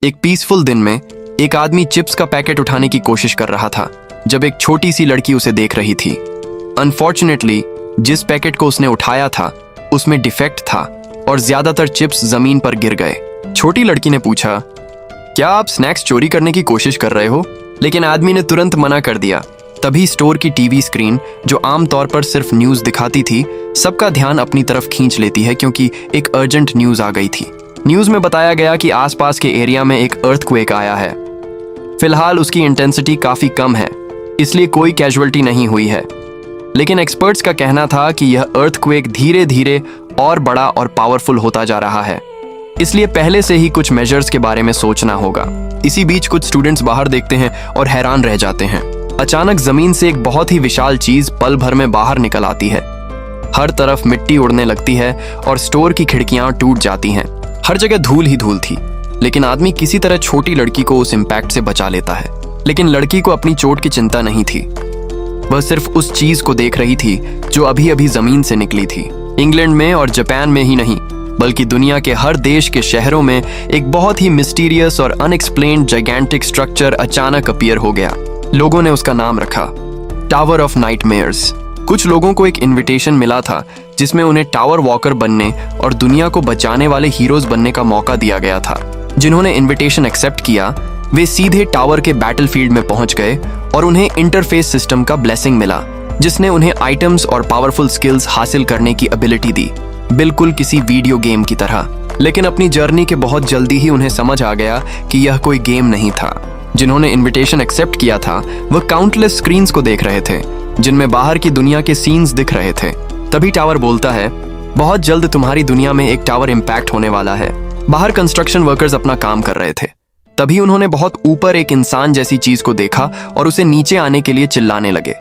एक पीसफुल दिन में एक आदमी चिप्स का पैकेट उठाने की कोशिश कर रहा था जब एक छोटी सी लड़की उसे देख रही थी। अनफॉर्चुनेटली जिस पैकेट को उसने उठाया था उसमें डिफेक्ट था और ज्यादातर चिप्स जमीन पर गिर गए। छोटी लड़की ने पूछा, क्या आप स्नैक्स चोरी करने की कोशिश कर रहे हो? लेकिन आदमी ने तुरंत मना कर दिया। तभी स्टोर की टीवी स्क्रीन, जो आमतौर पर सिर्फ न्यूज दिखाती थी, सबका ध्यान अपनी तरफ खींच लेती है क्योंकि एक अर्जेंट न्यूज आ गई थी। न्यूज में बताया गया कि आसपास के एरिया में एक अर्थक्वेक आया है। फिलहाल उसकी इंटेंसिटी काफी कम है, इसलिए कोई कैजुअल्टी नहीं हुई है। लेकिन एक्सपर्ट्स का कहना था कि यह अर्थक्वेक धीरे धीरे और बड़ा और पावरफुल होता जा रहा है, इसलिए पहले से ही कुछ मेजर्स के बारे में सोचना होगा। इसी बीच कुछ स्टूडेंट्स बाहर देखते हैं और हैरान रह जाते हैं। अचानक जमीन से एक बहुत ही विशाल चीज पल भर में बाहर निकल आती है। हर तरफ मिट्टी उड़ने लगती है और स्टोर की खिड़कियां टूट जाती हैं। हर जगह धूल ही धूल थी, लेकिन आदमी किसी तरह छोटी लड़की को उस इम्पैक्ट से बचा लेता है। लेकिन लड़की को अपनी चोट की चिंता नहीं थी। वह सिर्फ उस चीज को देख रही थी जो अभी अभी जमीन से निकली थी। इंग्लैंड में और जापान में ही नहीं, बल्कि दुनिया के हर देश के शहरों में एक बहुत ही मिस्टीरियस और अनएक्सप्लेन्ड जाइगेंटिक स्ट्रक्चर अचानक अपीयर हो गया। लोगों ने उसका नाम रखा टावर ऑफ नाइटमेयर्स। कुछ लोगों को एक इनविटेशन मिला था जिसमें उन्हें टावर वॉकर बनने और दुनिया को बचाने वाले हीरोज बनने का मौका दिया गया था। जिन्होंने इनविटेशन एक्सेप्ट किया वे सीधे टावर के बैटलफील्ड में पहुंच गए और उन्हें इंटरफेस सिस्टम का ब्लेसिंग मिला, जिसने उन्हें आइटम्स और पावरफुल स्किल्स हासिल करने की एबिलिटी दी, बिल्कुल किसी वीडियो गेम की तरह। लेकिन अपनी जर्नी के बहुत जल्दी ही उन्हें समझ आ गया कि यह कोई गेम नहीं था। जिन्होंने इनविटेशन एक्सेप्ट किया था वह काउंटलेस स्क्रीन्स को देख रहे थे जिनमें बाहर की दुनिया के सीन्स दिख रहे थे। तभी टावर बोलता है, बहुत जल्द तुम्हारी दुनिया में एक टावर इम्पैक्ट होने वाला है। बाहर कंस्ट्रक्शन वर्कर्स अपना काम कर रहे थे। तभी उन्होंने बहुत ऊपर एक इंसान जैसी चीज को देखा और उसे नीचे आने के लिए चिल्लाने लगे।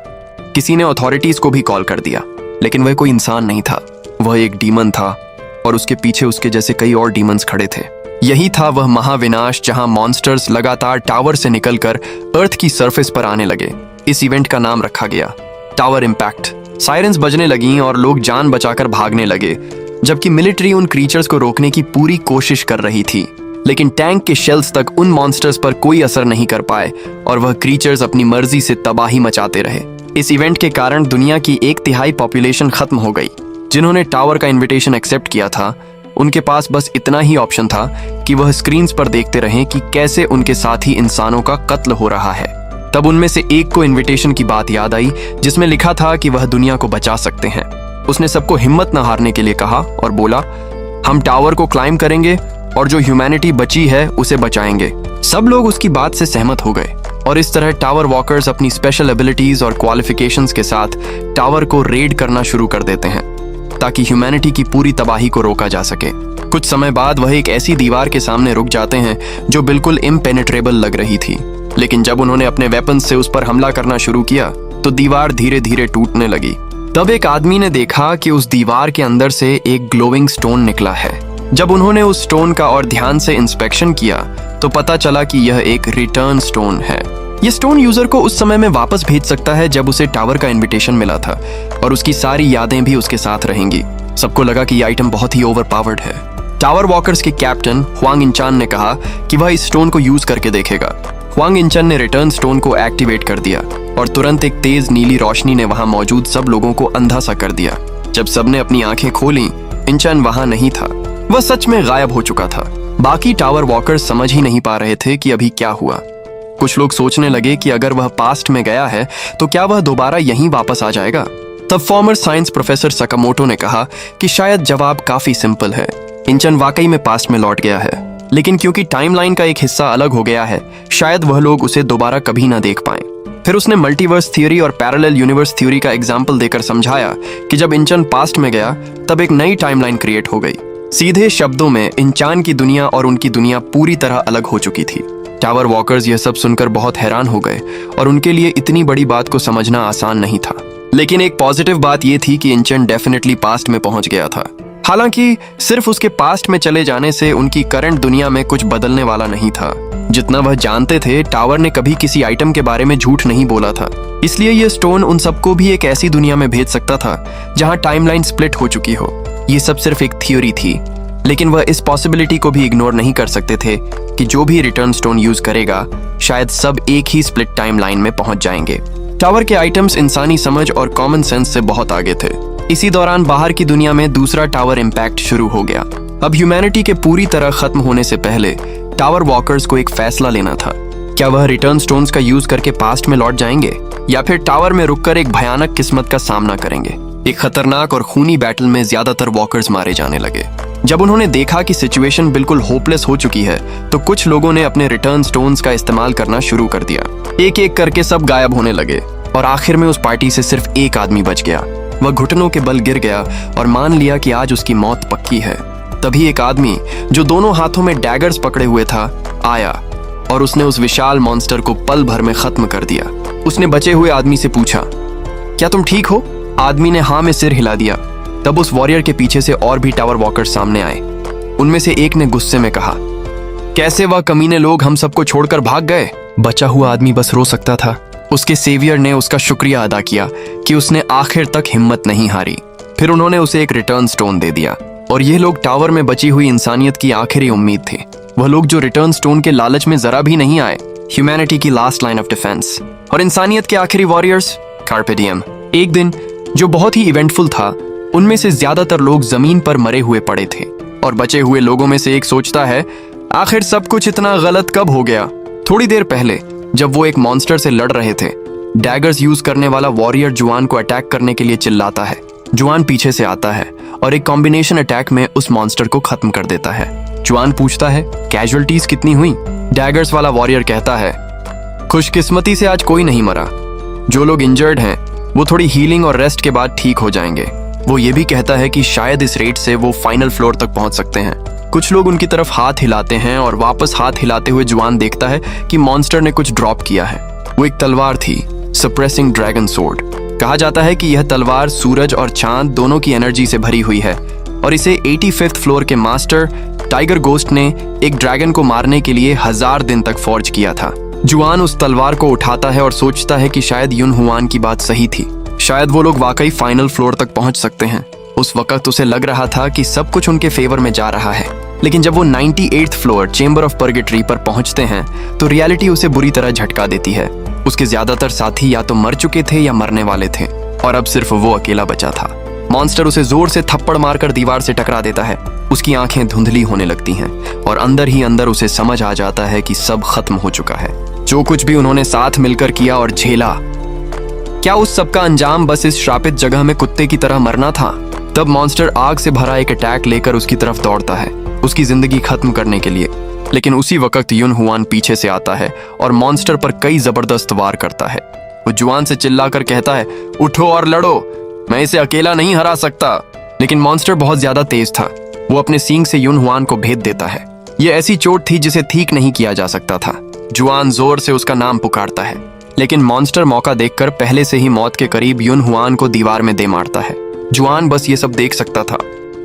किसी ने अथॉरिटीज को भी कॉल कर दिया, लेकिन वह कोई इंसान नहीं था, वह एक डीमन था और उसके पीछे उसके जैसे कई और डीमंस खड़े थे। यही था वह महाविनाश जहां मॉन्स्टर्स लगातार टावर से निकलकर अर्थ की सरफेस पर आने लगे। इस इवेंट का नाम रखा गया टावर इम्पैक्ट। सायरन्स बजने लगीं और लोग जान बचाकर भागने लगे, जबकि मिलिट्री उन क्रीचर्स को रोकने की पूरी कोशिश कर रही थी। लेकिन टैंक के शेल्स तक उन मॉन्स्टर्स पर कोई असर नहीं कर पाए और वह क्रीचर्स अपनी मर्जी से तबाही मचाते रहे। इस इवेंट के कारण दुनिया की 1/3 पॉपुलेशन खत्म हो गई। जिन्होंने टावर का इन्विटेशन एक्सेप्ट किया था उनके पास बस इतना ही ऑप्शन था कि वह स्क्रीन्स पर देखते रहें कि कैसे उनके साथी इंसानों का कत्ल हो रहा है। तब उनमें से एक को इनविटेशन की बात याद आई जिसमें लिखा था कि वह दुनिया को बचा सकते हैं। उसने सबको हिम्मत न हारने के लिए कहा और बोला, हम टावर को क्लाइम करेंगे और जो ह्यूमैनिटी बची है उसे बचाएंगे। सब लोग उसकी बात से सहमत हो गए और इस तरह टावर वॉकर्स अपनी स्पेशल एबिलिटीज और क्वालिफिकेशंस के साथ टावर को रेड करना शुरू कर देते हैं ताकि ह्यूमैनिटी की पूरी तबाही को रोका जा सके। कुछ समय बाद वह एक ऐसी दीवार के सामने रुक जाते हैं जो बिल्कुल इम्पेनेट्रेबल लग रही थी। लेकिन जब उन्होंने अपने वेपन से उस पर हमला करना शुरू किया तो दीवार धीरे धीरे टूटने लगी। तब एक आदमी ने देखा कि उस दीवार के अंदर से एक ग्लोइंग स्टोन निकला है। जब उन्होंने उस स्टोन का और ध्यान से इंस्पेक्शन किया तो पता चला कि यह एक रिटर्न स्टोन है। यह स्टोन यूजर को उस समय में वापस भेज सकता है जब उसे टावर का इनविटेशन मिला था और उसकी सारी यादें भी उसके साथ रहेंगी। सबको लगा कि यह आइटम बहुत ही ओवरपावर्ड है। टावर वॉकर्स के कैप्टन हुआंग इंचान ने कहा कि वह इस स्टोन को यूज करके देखेगा। हुआंग इंचन ने रिटर्न स्टोन को एक्टिवेट कर दिया और तुरंत एक तेज नीली रोशनी ने वहां मौजूद सब लोगों को अंधा सा कर दिया। जब सबने अपनी आंखें खोली, इंचन वहां नहीं था, वह सच में गायब हो चुका था। बाकी टावर वॉकर्स समझ ही नहीं पा रहे थे कि अभी क्या हुआ। कुछ लोग सोचने लगे कि अगर वह पास्ट में गया है तो क्या वह दोबारा यहीं वापस आ जाएगा। तब फॉर्मर साइंस प्रोफेसर सकामोटो ने कहा कि शायद जवाब काफी सिंपल है। इंचन वाकई में पास्ट में लौट गया है, लेकिन क्योंकि टाइमलाइन का एक हिस्सा अलग हो गया है, शायद वह लोग उसे दोबारा कभी ना देख पाएं। फिर उसने मल्टीवर्स थ्योरी और पैरेलल यूनिवर्स थ्योरी का एग्जाम्पल देकर समझाया कि जब इंचन पास्ट में गया तब एक नई टाइमलाइन क्रिएट हो गई। सीधे शब्दों में इंचान की दुनिया और उनकी दुनिया पूरी तरह अलग हो चुकी थी। टावर वॉकर्स यह सब सुनकर बहुत हैरान हो गए और उनके लिए इतनी बड़ी बात को समझना आसान नहीं था। लेकिन एक पॉजिटिव बात यह थी कि इंचन डेफिनेटली पास्ट में पहुंच गया था। हालांकि सिर्फ उसके पास्ट में चले जाने से उनकी करंट दुनिया में कुछ बदलने वाला नहीं था। जितना वह जानते थे, टावर ने कभी किसी आइटम के बारे में झूठ नहीं बोला था। इसलिए यह स्टोन उन सबको भी एक ऐसी दुनिया में भेज सकता था जहां टाइमलाइन स्प्लिट हो चुकी हो। ये सब सिर्फ एक थ्योरी थी, लेकिन वह इस पॉसिबिलिटी को भी इग्नोर नहीं कर सकते थे कि जो भी रिटर्न स्टोन यूज करेगा शायद सब एक ही स्प्लिट टाइम लाइन में पहुंच जाएंगे। टावर के आइटम्स इंसानी समझ और कॉमन सेंस से बहुत आगे थे। इसी दौरान बाहर की दुनिया में दूसरा टावर इम्पैक्ट शुरू हो गया। अब ह्यूमैनिटी के पूरी तरह खत्म होने से पहले टावर वॉकर्स को एक फैसला लेना था। क्या वह रिटर्न स्टोन्स का यूज करके पास्ट में लौट जाएंगे या फिर टावर में रुककर एक भयानक किस्मत का सामना करेंगे। एक खतरनाक और खूनी बैटल में ज्यादातर वॉकर्स मारे जाने लगे। जब उन्होंने देखा कि सिचुएशन बिल्कुल होपलेस हो चुकी है तो कुछ लोगों ने अपने रिटर्न स्टोन्स का इस्तेमाल करना शुरू कर दिया। एक एक करके सब गायब होने लगे और आखिर में उस पार्टी से सिर्फ एक आदमी बच गया। वह घुटनों के बल गिर गया और मान लिया कि आज उसकी मौत पक्की है। तभी एक आदमी जो दोनों हाथों में डैगर्स पकड़े हुए था आया और उसने उस विशाल मॉन्स्टर को पल भर में खत्म कर दिया। उसने बचे हुए आदमी से पूछा, क्या तुम ठीक हो? आदमी ने हाँ में सिर हिला दिया। तब उस वॉरियर के पीछे से और भी टावर वॉकर्स सामने आए। उनमें से एक ने गुस्से में कहा, कैसे वह कमीने लोग हम सबको छोड़कर भाग गए? बचा हुआ आदमी बस रो सकता था। उसके सेवियर ने उसका शुक्रिया अदा किया कि उसने आखिर तक हिम्मत नहीं हारी। फिर उन्होंने उसे एक रिटर्न स्टोन दे दिया और ये लोग टावर में बची हुई इंसानियत की आखिरी उम्मीद थे। वह लोग जो रिटर्न स्टोन के लालच में जरा भी नहीं आए। ह्यूमैनिटी की लास्ट लाइन ऑफ डिफेंस और इंसानियत के आखिरी वॉरियर्स, कार्पे डिएम। एक दिन जो बहुत ही इवेंटफुल था। उनमें से ज्यादातर लोग जमीन पर मरे हुए पड़े थे और बचे हुए लोगों में से एक सोचता है, आखिर सब कुछ इतना गलत कब हो गया? थोड़ी देर पहले जब वो एक मॉन्स्टर से लड़ रहे थे, डैगर्स यूज करने वाला वॉरियर जुआन को अटैक करने के लिए चिल्लाता है। जुआन पीछे से आता है और एक कॉम्बिनेशन अटैक में उस मॉन्स्टर को खत्म कर देता है। जुआन पूछता है, कैजुअलिटीज कितनी हुई? डैगर्स वाला वॉरियर कहता है, खुशकिस्मती से आज कोई नहीं मरा। जो लोग इंजर्ड हैं वो थोड़ी हीलिंग और रेस्ट के बाद ठीक हो जाएंगे। वो ये भी कहता है कि शायद इस रेट से वो फाइनल फ्लोर तक पहुंच सकते हैं। कुछ लोग उनकी तरफ हाथ हिलाते हैं और वापस हाथ हिलाते हुए जुआन देखता है कि मॉन्स्टर ने कुछ ड्रॉप किया है। वो एक तलवार थी, सप्रेसिंग ड्रैगन सोर्ड। कहा जाता है कि यह तलवार सूरज और चांद दोनों की एनर्जी से भरी हुई है और इसे 85th फ्लोर के मास्टर टाइगर गोस्ट ने एक ड्रैगन को मारने के लिए 1000 दिन तक फॉर्ज किया था। जुआन उस तलवार को उठाता है और सोचता है कि शायद युन हुआन की बात सही थी। शायद वो लोग वाकई फाइनल फ्लोर तक पहुंच सकते हैं। उस वक्त उसे लग रहा था कि सब कुछ उनके फेवर में जा रहा है। लेकिन जब वो 98th floor chamber of purgatory पर पहुंचते हैं तो रियलिटी उसे बुरी तरह झटका देती है। उसके ज्यादातर साथी या तो मर चुके थे या मरने वाले थे और अब सिर्फ वो अकेला बचा था। मॉन्स्टर उसे जोर से थप्पड़ मारकर दीवार से टकरा देता है। उसकी आंखें धुंधली होने लगती हैं और अंदर ही अंदर उसे समझ आ जाता है कि सब खत्म हो चुका है। जो कुछ भी उन्होंने साथ मिलकर किया और झेला, क्या उस सब का अंजाम बस इस श्रापित जगह में कुत्ते की तरह मरना था? तब मॉन्स्टर आग से भरा एक अटैक लेकर उसकी तरफ दौड़ता है, उसकी जिंदगी खत्म करने के लिए। लेकिन उसी वक्त युन हुआन पीछे से आता है और मॉन्स्टर पर कई जबरदस्त वार करता है। वो जुआन से चिल्लाकर कहता है, उठो और लड़ो, मैं इसे अकेला नहीं हरा सकता। लेकिन मॉन्स्टर बहुत ज्यादा तेज था। वो अपने सींग से युन हुआन को भेद देता है। ये ऐसी चोट थी जिसे ठीक नहीं किया जा सकता था। जुआन जोर से उसका नाम पुकारता है, लेकिन मॉन्स्टर मौका देखकर पहले से ही मौत के करीब युन हुआन को दीवार में दे मारता है। जुआन बस ये सब देख सकता था।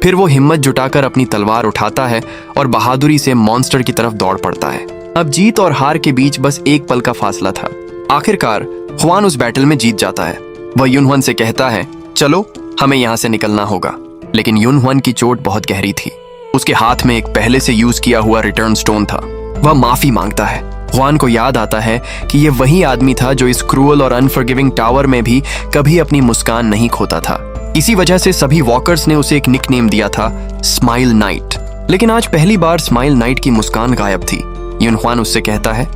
फिर वो हिम्मत जुटाकर अपनी तलवार उठाता है और बहादुरी से मॉन्स्टर की तरफ दौड़ पड़ता है। अब जीत और हार के बीच बस एक पल का फासला था। आखिरकार हुआन उस बैटल में जीत जाता है। वह युन हुआन से कहता है, चलो हमें यहाँ से निकलना होगा। लेकिन युन हुआन की चोट बहुत गहरी थी। उसके हाथ में एक पहले से यूज किया हुआ रिटर्न स्टोन था। वह माफी मांगता है। हुआन को याद आता है कि यह वही आदमी था जो इस क्रूअल और अनफॉरगिविंग टावर में भी कभी अपनी मुस्कान नहीं खोता था। इसी वजह से सभी वॉकर्स ने उसे एक निकनेम दिया था, स्माइल नाइट। लेकिन आज पहली बार स्माइल नाइट की मुस्कान गायब थी। युन हुआन उससे कहता है,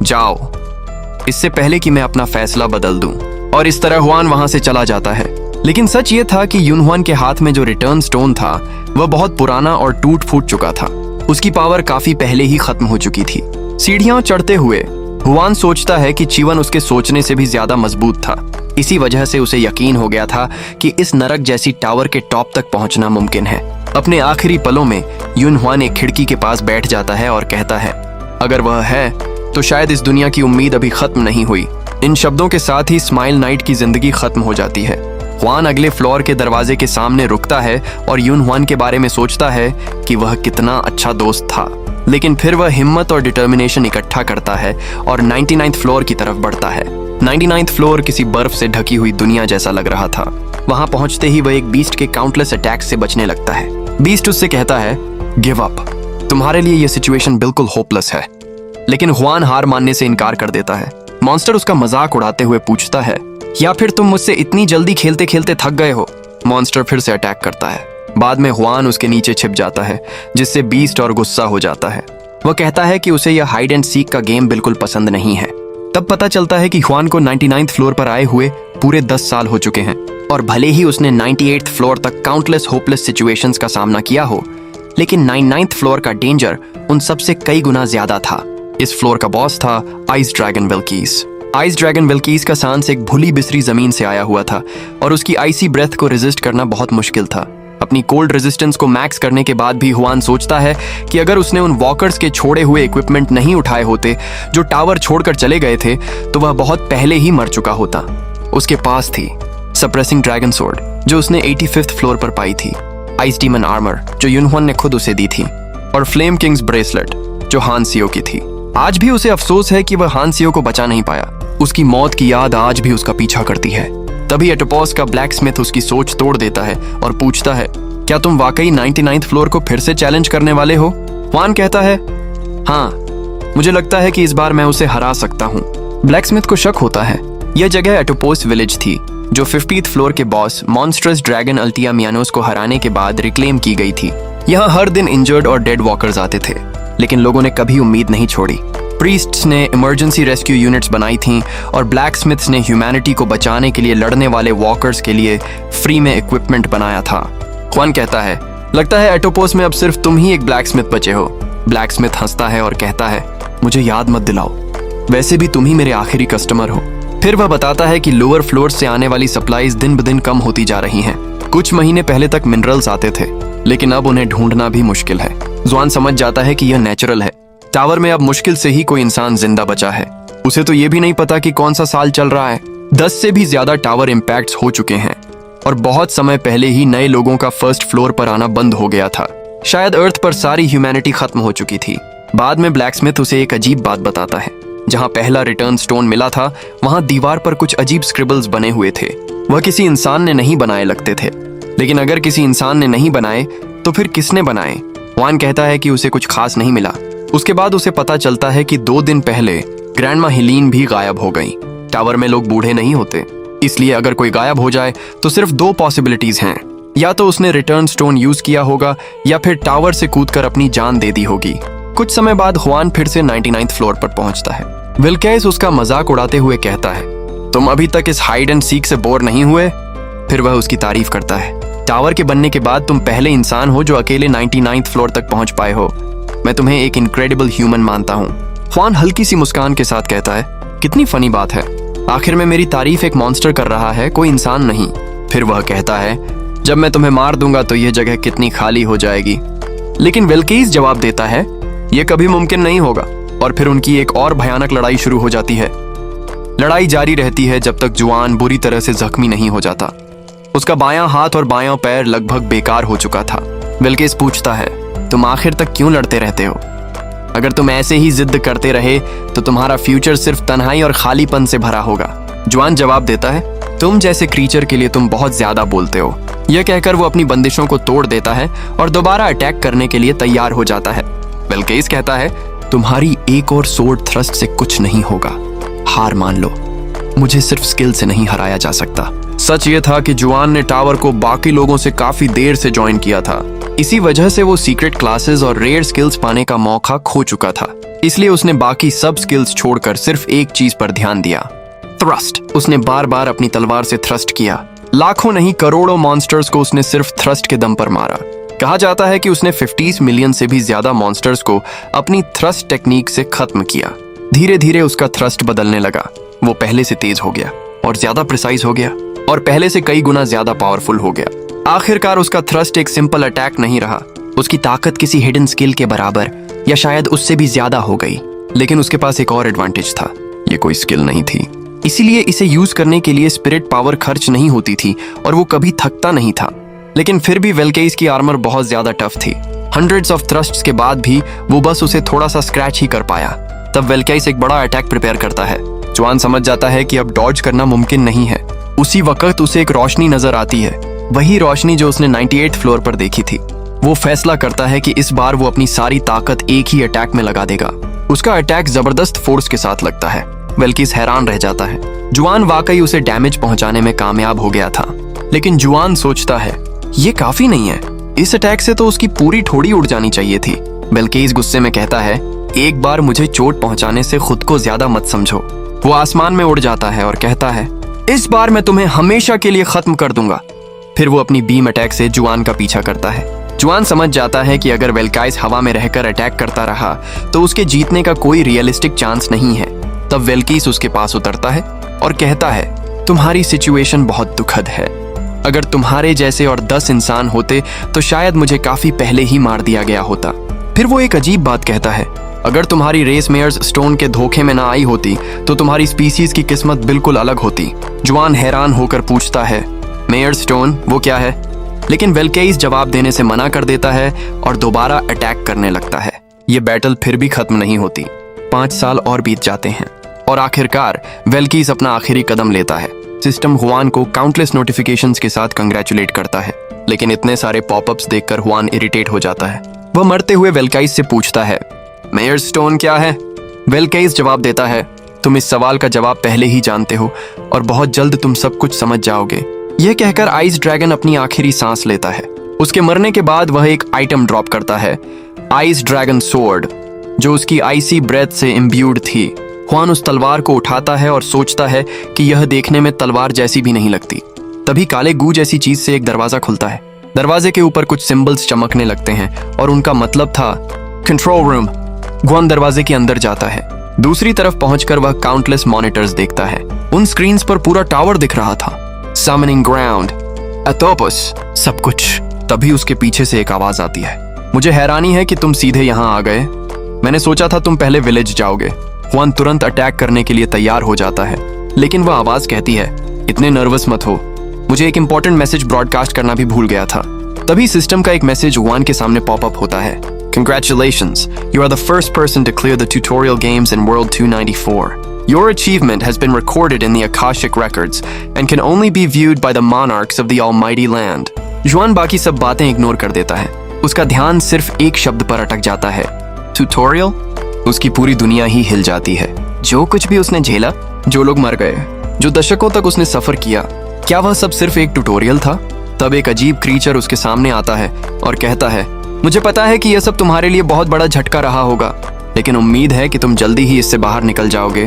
जाओ, इससे पहले कि मैं अपना फैसला बदल दूं। और इस तरह हुआन वहां से चला जाता है। लेकिन सच ये था कि युन हुआन के हाथ में जो रिटर्न स्टोन था वह बहुत पुराना और टूट फूट चुका था। उसकी पावर काफी पहले ही खत्म हो चुकी थी। सीढ़ियां चढ़ते हुए हुआन सोचता है कि जीवन उसके सोचने से भी ज्यादा मजबूत था। इसी वजह से उसे यकीन हो गया था कि इस नरक जैसी टावर के टॉप तक पहुंचना मुमकिन है। अपने आखिरी पलों में युन हुआन एक खिड़की के पास बैठ जाता है और कहता है, अगर वह है तो शायद इस दुनिया की उम्मीद अभी खत्म नहीं हुई। इन शब्दों के साथ ही स्माइल नाइट की जिंदगी खत्म हो जाती है। हुआन अगले फ्लोर के दरवाजे के सामने रुकता है और युन हुआन के बारे में सोचता है कि वह कितना अच्छा दोस्त था। लेकिन फिर वह हिम्मत और डिटर्मिनेशन इकट्ठा करता है और 99th फ्लोर की तरफ बढ़ता है। 99th फ्लोर किसी बर्फ से ढकी हुई दुनिया जैसा लग रहा था। वहां पहुंचते ही वह एक बीस्ट के काउंटलेस अटैक से बचने लगता है। बीस्ट उससे कहता है, गिव अप, तुम्हारे लिए यह सिचुएशन बिल्कुल होपलेस है। लेकिन हुआन हार मानने से इनकार कर देता है। मॉन्स्टर उसका मजाक उड़ाते हुए पूछता है, या फिर तुम मुझसे इतनी जल्दी खेलते खेलते थक गए हो? मॉन्स्टर फिर से अटैक करता है। बाद में हुआन उसके नीचे छिप जाता है, जिससे बीस्ट और गुस्सा हो जाता है। वह कहता है कि उसे यह हाइड एंड सीक का गेम बिल्कुल पसंद नहीं है। तब पता चलता है कि हुआन को 99th फ्लोर पर आए हुए पूरे 10 साल हो चुके हैं, और भले ही उसने 98th फ्लोर तक काउंटलेस होपलेस सिचुएशंस का सामना किया हो, लेकिन 99th फ्लोर का डेंजर उन सबसे कई गुना ज्यादा था। इस फ्लोर का बॉस था आइस ड्रैगन विल्कीस। आइस ड्रैगन विल्कीस का सांस एक भूली बिसरी जमीन से आया हुआ था, और उसकी आइसी ब्रेथ को रेजिस्ट करना बहुत मुश्किल था। अपनी कोल्ड रेजिस्टेंस को मैक्स करने के बाद भी हुआन सोचता है कि अगर उसने उन वॉकर्स के छोड़े हुए इक्विपमेंट नहीं उठाए होते जो टावर छोड़कर चले गए थे, तो वह बहुत पहले ही मर चुका होता। उसके पास थी सप्रेसिंग ड्रैगन सोर्ड, जो उसने 85th फ्लोर पर पाई थी, आइस डीमन आर्मर जो यूनहुन ने खुद उसे दी थी, और फ्लेम किंग्स ब्रेसलेट जो हान सियो की थी। आज भी उसे अफसोस है कि वह हान सियो को बचा नहीं पाया। उसकी मौत की याद आज भी उसका पीछा करती है। तभी एटोपोस का ब्लैक स्मिथ उसकी सोच तोड़ देता है और पूछता है, क्या तुम वाकई 99th फ्लोर को फिर से चैलेंज करने वाले हो? हुआन कहता है, हाँ, मुझे लगता है कि इस बार मैं उसे हरा सकता हूँ। ब्लैक स्मिथ को शक होता है। यह जगह एटोपोस विलेज थी, जो 50th फ्लोर के बॉस मॉन्स्ट्रस ड्रैगन अल्टिया मियानोस को हराने के बाद रिक्लेम की गई थी। यहाँ हर दिन इंजर्ड और डेड वॉकर्स आते थे, लेकिन लोगों ने कभी उम्मीद नहीं छोड़ी। प्रीस्ट्स ने इमरजेंसी रेस्क्यू यूनिट्स बनाई थीं, और ब्लैक स्मिथ्स ने ह्यूमैनिटी को बचाने के लिए लड़ने वाले वॉकर्स के लिए फ्री में इक्विपमेंट बनाया था। हुआन कहता है, लगता है एटोपोस में अब सिर्फ तुम ही एक ब्लैक स्मिथ बचे हो। ब्लैक स्मिथ हंसता है और कहता है, मुझे याद मत दिलाओ, वैसे भी तुम ही मेरे आखिरी कस्टमर हो। फिर वह बताता है कि लोअर फ्लोर से आने वाली सप्लाईज दिन ब दिन कम होती जा रही हैं। कुछ महीने पहले तक मिनरल्स आते थे, लेकिन अब उन्हें ढूंढना भी मुश्किल है। जुआन समझ जाता है कि यह नेचुरल है। टावर में अब मुश्किल से ही कोई इंसान जिंदा बचा है। उसे तो यह भी नहीं पता कि कौन सा साल चल रहा है। 10 से भी ज्यादा टावर इम्पैक्ट्स हो चुके हैं, और बहुत समय पहले ही नए लोगों का फर्स्ट फ्लोर पर आना बंद हो गया था। शायद अर्थ पर सारी ह्यूमैनिटी खत्म हो चुकी थी। बाद में ब्लैक स्मिथ उसे एक अजीब बात बताता है। जहां पहला रिटर्न स्टोन मिला था, वहां दीवार पर कुछ अजीब स्क्रिबल्स बने हुए थे। वह किसी इंसान ने नहीं बनाए लगते थे, लेकिन अगर किसी इंसान ने नहीं बनाए तो फिर किसने बनाए? हुआन कहता है कि उसे कुछ खास नहीं मिला। उसके बाद उसे पता चलता है कि 2 दिन पहले ग्रैंडमा हिलीन भी गायब हो गई। टावर में लोग बूढ़े नहीं होते, इसलिए अगर कोई गायब हो जाए तो सिर्फ 2 पॉसिबिलिटीज हैं। या तो उसने रिटर्न स्टोन यूज किया होगा, या फिर टावर से कूदकर अपनी जान दे दी होगी। कुछ समय बाद हुआन फिर से 99th फ्लोर पर पहुंचता है। विल्केस उसका मजाक उड़ाते हुए कहता है, तुम अभी तक इस हाइड एंड सीक से बोर नहीं हुए? फिर वह उसकी तारीफ करता है। टावर के बनने के बाद तुम पहले इंसान हो जो अकेले 99th फ्लोर तक पहुंच पाए हो। मैं तुम्हें एक इनक्रेडिबल ह्यूमन मानता हूँ। हुआन हल्की सी मुस्कान के साथ कहता है, कितनी फनी बात है, आखिर में मेरी तारीफ एक मॉन्स्टर कर रहा है, कोई इंसान नहीं। फिर वह कहता है, जब मैं तुम्हें मार दूंगा तो यह जगह कितनी खाली हो जाएगी। लेकिन विल्कीस जवाब देता है, यह कभी मुमकिन नहीं होगा। और फिर उनकी एक और भयानक लड़ाई शुरू हो जाती है। लड़ाई जारी रहती है जब तक जुआन बुरी तरह से जख्मी नहीं हो जाता। उसका बायां हाथ और बायां पैर लगभग बेकार हो चुका था। विल्केस पूछता है, तुम आखिर तक क्यों लड़ते रहते हो? अगर तुम ऐसे ही जिद करते रहे तो तुम्हारा फ्यूचर सिर्फ तन्हाई और खालीपन से भरा होगा। जुआन जवाब देता है, तुम जैसे क्रीचर के लिए तुम बहुत ज्यादा बोलते हो। यह कहकर वो अपनी बंदिशों को तोड़ देता है और दोबारा अटैक करने के लिए तैयार हो जाता है। विल्केस कहता है, तुम्हारी एक और सोर्ड थ्रस्ट से कुछ नहीं होगा, हार मान लो। मुझे सिर्फ स्किल से नहीं हराया जा सकता। सच ये था कि जुआन ने टावर को बाकी लोगों से काफी देर से ज्वाइन किया था। इसी वजह से वो सीक्रेट क्लासेस और रेयर स्किल्स पाने का मौका खो चुका था। इसलिए उसने बाकी सब स्किल्स छोड़कर सिर्फ एक चीज पर ध्यान दिया, थ्रस्ट। उसने बार बार अपनी तलवार से थ्रस्ट किया। लाखों नहीं करोड़ों मॉन्स्टर्स को उसने सिर्फ थ्रस्ट के दम पर मारा। कहा जाता है कि उसने 50 मिलियन से भी ज्यादा मॉन्स्टर्स को अपनी थ्रस्ट टेक्निक से खत्म किया। धीरे धीरे उसका थ्रस्ट बदलने लगा। वो पहले से तेज हो गया और ज्यादा प्रिसाइज हो गया, और पहले से कई गुना ज्यादा पावरफुल हो गया। आखिरकार उसका थ्रस्ट एक सिंपल अटैक नहीं रहा। उसकी ताकत किसी हिडन स्किल के बराबर या शायद उससे भी ज्यादा हो गई। लेकिन उसके पास एक और एडवांटेज था, ये कोई स्किल नहीं थी। इसीलिए इसे यूज करने के लिए स्पिरिट पावर खर्च नहीं होती थी और वो कभी थकता नहीं था। लेकिन फिर भी विल्केस की आर्मर बहुत ज्यादा टफ थी। हंड्रेड्स ऑफ थ्रस्ट्स के बाद भी वो बस उसे थोड़ा सा स्क्रैच ही कर पाया। तब विल्केस एक बड़ा अटैक प्रिपेयर करता है। जुआन समझ जाता है कि अब डॉज करना मुमकिन नहीं है। उसी वक्त उसे एक रोशनी नजर आती है, वही रोशनी जो उसने 98th फ्लोर पर देखी थी। वो फैसला करता है कि इस बार वो अपनी सारी ताकत एक ही अटैक में लगा देगा। उसका अटैक जबरदस्त फोर्स के साथ लगता है। वेल्किस हैरान रह जाता है। जुआन वाकई उसे डैमेज पहुंचाने में कामयाब हो गया था, लेकिन जुआन सोचता है ये काफी नहीं है, इस अटैक से तो उसकी पूरी ठोड़ी उड़ जानी चाहिए थी। वेल्किस गुस्से में कहता है एक बार मुझे चोट पहुंचाने से खुद को ज्यादा मत समझो। वो आसमान में उड़ जाता है और कहता है इस बार मैं तुम्हें हमेशा के लिए खत्म कर दूंगा। फिर वो अपनी बीम अटैक से जुआन का पीछा करता है। जुआन समझ जाता है कि अगर वेल्काइस हवा में रहकर अटैक करता रहा तो उसके जीतने का कोई रियलिस्टिक चांस नहीं है। तब वेल्किस उसके पास उतरता है और कहता है तुम्हारी सिचुएशन बहुत दुखद है। अगर तुम्हारे जैसे और 10 इंसान होते तो शायद मुझे काफी पहले ही मार दिया गया होता। फिर वो एक अजीब बात कहता है अगर तुम्हारी रेस मेयर्स स्टोन के धोखे में ना आई होती तो तुम्हारी स्पीसीज की किस्मत बिल्कुल अलग होती। जुआन हैरान होकर पूछता है मेयर स्टोन वो क्या है? लेकिन वेल्किस जवाब देने से मना कर देता है और दोबारा अटैक करने लगता है। ये बैटल फिर भी खत्म नहीं होती। 5 साल और बीत जाते हैं और आखिरकार वेल्किस अपना आखिरी कदम लेता है। सिस्टम हुआन को काउंटलेस नोटिफिकेशंस के साथ कंग्रेचुलेट करता है, लेकिन इतने सारे पॉपअप्स देखकर हुआन इरिटेट हो जाता है। वह मरते हुए वेल्किस से पूछता है मेयर स्टोन क्या है? वेल्किस जवाब देता है तुम इस सवाल का जवाब पहले ही जानते हो और बहुत जल्द तुम सब कुछ समझ जाओगे। यह कहकर आइस ड्रैगन अपनी आखिरी सांस लेता है। उसके मरने के बाद वह एक आइटम ड्रॉप करता है, आइस ड्रैगन सोर्ड, जो उसकी आइसी ब्रेथ से इम्ब्यूड थी। हुआन उस तलवार को उठाता है और सोचता है कि यह देखने में तलवार जैसी भी नहीं लगती। तभी काले गू जैसी चीज से एक दरवाजा खुलता है। दरवाजे के ऊपर कुछ सिंबल्स चमकने लगते हैं और उनका मतलब था कंट्रोल रूम। हुआन दरवाजे के अंदर जाता है। दूसरी तरफ पहुंचकर वह काउंटलेस मॉनिटर्स देखता है। उन स्क्रीन्स पर पूरा टावर दिख रहा था। समनिंग ग्राउंड, अतोपस, सब कुछ। तभी उसके पीछे से एक आवाज आती है, मुझे हैरानी है कि तुम सीधे यहाँ आ गए। मैंने सोचा था तुम पहले विलेज जाओगे। हुआन तुरंत अटैक करने के लिए तैयार हो जाता है, लेकिन वह आवाज कहती है इतने नर्वस मत हो, मुझे एक इंपॉर्टेंट मैसेज ब्रॉडकास्ट करना भी भूल गया था। तभी सिस्टम का एक मैसेज हुआन के सामने पॉपअप होता है, Congratulations, you are the first person to clear the tutorial games in World 294. Your achievement has been recorded in the Akashic Records and can only be viewed by the monarchs of the Almighty Land. जुआन बाकी सब बातें ignore कर देता है। उसका ध्यान सिर्फ एक शब्द पर अटक जाता है, ट्यूटोरियल। उसकी पूरी दुनिया ही हिल जाती है। जो कुछ भी उसने झेला, जो लोग मर गए, जो दशकों तक उसने सफर किया, क्या वह सब सिर्फ एक ट्यूटोरियल था? तब एक अजीब क्रीचर उसके सामने आता है और कहता है मुझे पता है कि यह सब तुम्हारे लिए बहुत बड़ा झटका रहा होगा, लेकिन उम्मीद है कि तुम जल्दी ही इससे बाहर निकल जाओगे,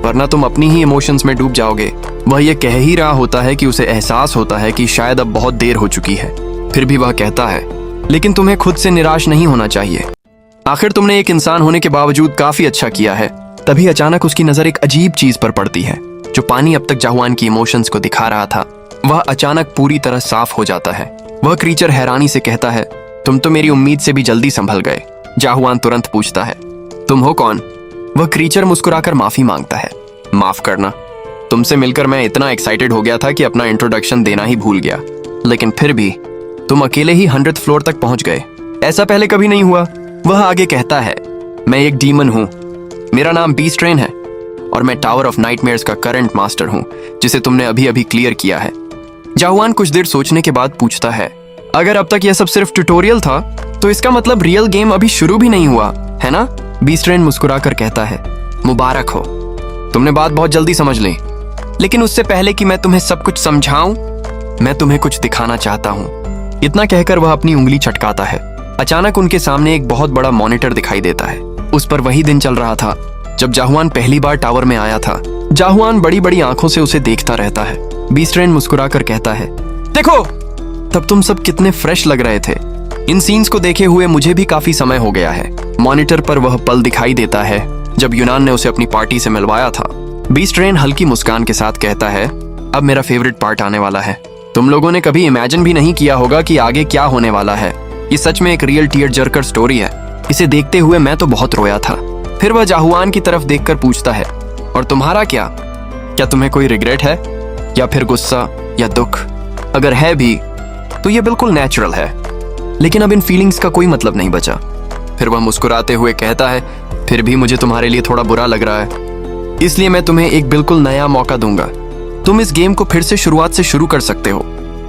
वरना तुम अपनी ही इमोशंस में डूब जाओगे। वह ये कह ही रहा होता है कि उसे एहसास होता है कि शायद अब बहुत देर हो चुकी है। फिर भी वह कहता है लेकिन तुम्हें खुद से निराश नहीं होना चाहिए। आखिर तुमने एक इंसान होने के बावजूद काफी अच्छा किया है। तभी अचानक उसकी नजर एक अजीब चीज पर पड़ती है। जो पानी अब तक जाहुआन की इमोशंस को दिखा रहा था, वह अचानक पूरी तरह साफ हो जाता है। वह क्रीचर हैरानी से कहता है तुम तो मेरी उम्मीद से भी जल्दी संभल गए। जाहुआन तुरंत पूछता है तुम हो कौन? वह क्रीचर मुस्कुराकर माफी मांगता है, माफ करना, तुमसे मिलकर मैं इतना एक्साइटेड हो गया था कि अपना इंट्रोडक्शन देना ही भूल गया, लेकिन फिर भी तुम अकेले ही 100th फ्लोर तक पहुंच गए, ऐसा पहले कभी नहीं हुआ। वह आगे कहता है मैं एक डीमन हूं, मेरा नाम बीस्ट्रेन है और मैं टावर ऑफ नाइटमेयर्स का करंट मास्टर हूं, जिसे तुमने अभी अभी क्लियर किया है। जाहुआन कुछ देर सोचने के बाद पूछता है अगर अब तक यह सब सिर्फ ट्यूटोरियल था तो इसका मतलब रियल गेम अभी शुरू भी नहीं हुआ है ना? बीस्ट्रेन मुस्कुराकर कहता है मुबारक हो, तुमने बात बहुत जल्दी समझ ली, लेकिन उससे पहले कि मैं तुम्हें सब कुछ समझाऊं, मैं तुम्हें कुछ दिखाना चाहता हूं। इतना कहकर वह अपनी उंगली चटकाता है। अचानक उनके सामने एक बहुत बड़ा मॉनिटर दिखाई देता है। उस पर वही दिन चल रहा था जब जाहुआन पहली बार टावर में आया था। जाहुआन बड़ी बड़ी आंखों से उसे देखता रहता है। बीस्ट्रेन मुस्कुराकर कहता है देखो, तब तुम सब कितने फ्रेश लग रहे थे। इन सीन्स को देखे हुए मुझे भी काफी समय हो गया है। मॉनिटर पर वह पल दिखाई देता है जब यूनान ने उसे अपनी पार्टी से मिलवाया था। बीस्ट्रेन हल्की मुस्कान के साथ कहता है अब मेरा फेवरेट पार्ट आने वाला है। तुम लोगों ने कभी इमेजिन भी नहीं किया होगा कि आगे क्या होने वाला है। ये सच में एक रियल टीयर जर्कर स्टोरी है। इसे देखते हुए मैं तो बहुत रोया था। फिर वह जाहुआन की तरफ देखकर पूछता है और तुम्हारा क्या तुम्हें कोई रिग्रेट है या फिर गुस्सा या दुख? अगर है भी तो ये बिल्कुल नेचुरल है, लेकिन अब इन फीलिंग्स का कोई मतलब नहीं बचा। फिर वह मुस्कुराते हुए कहता है फिर भी मुझे तुम्हारे लिए थोड़ा बुरा लग रहा है, इसलिए मैं तुम्हें एक बिल्कुल नया मौका दूंगा। तुम इस गेम को फिर से शुरुआत से शुरू कर सकते हो।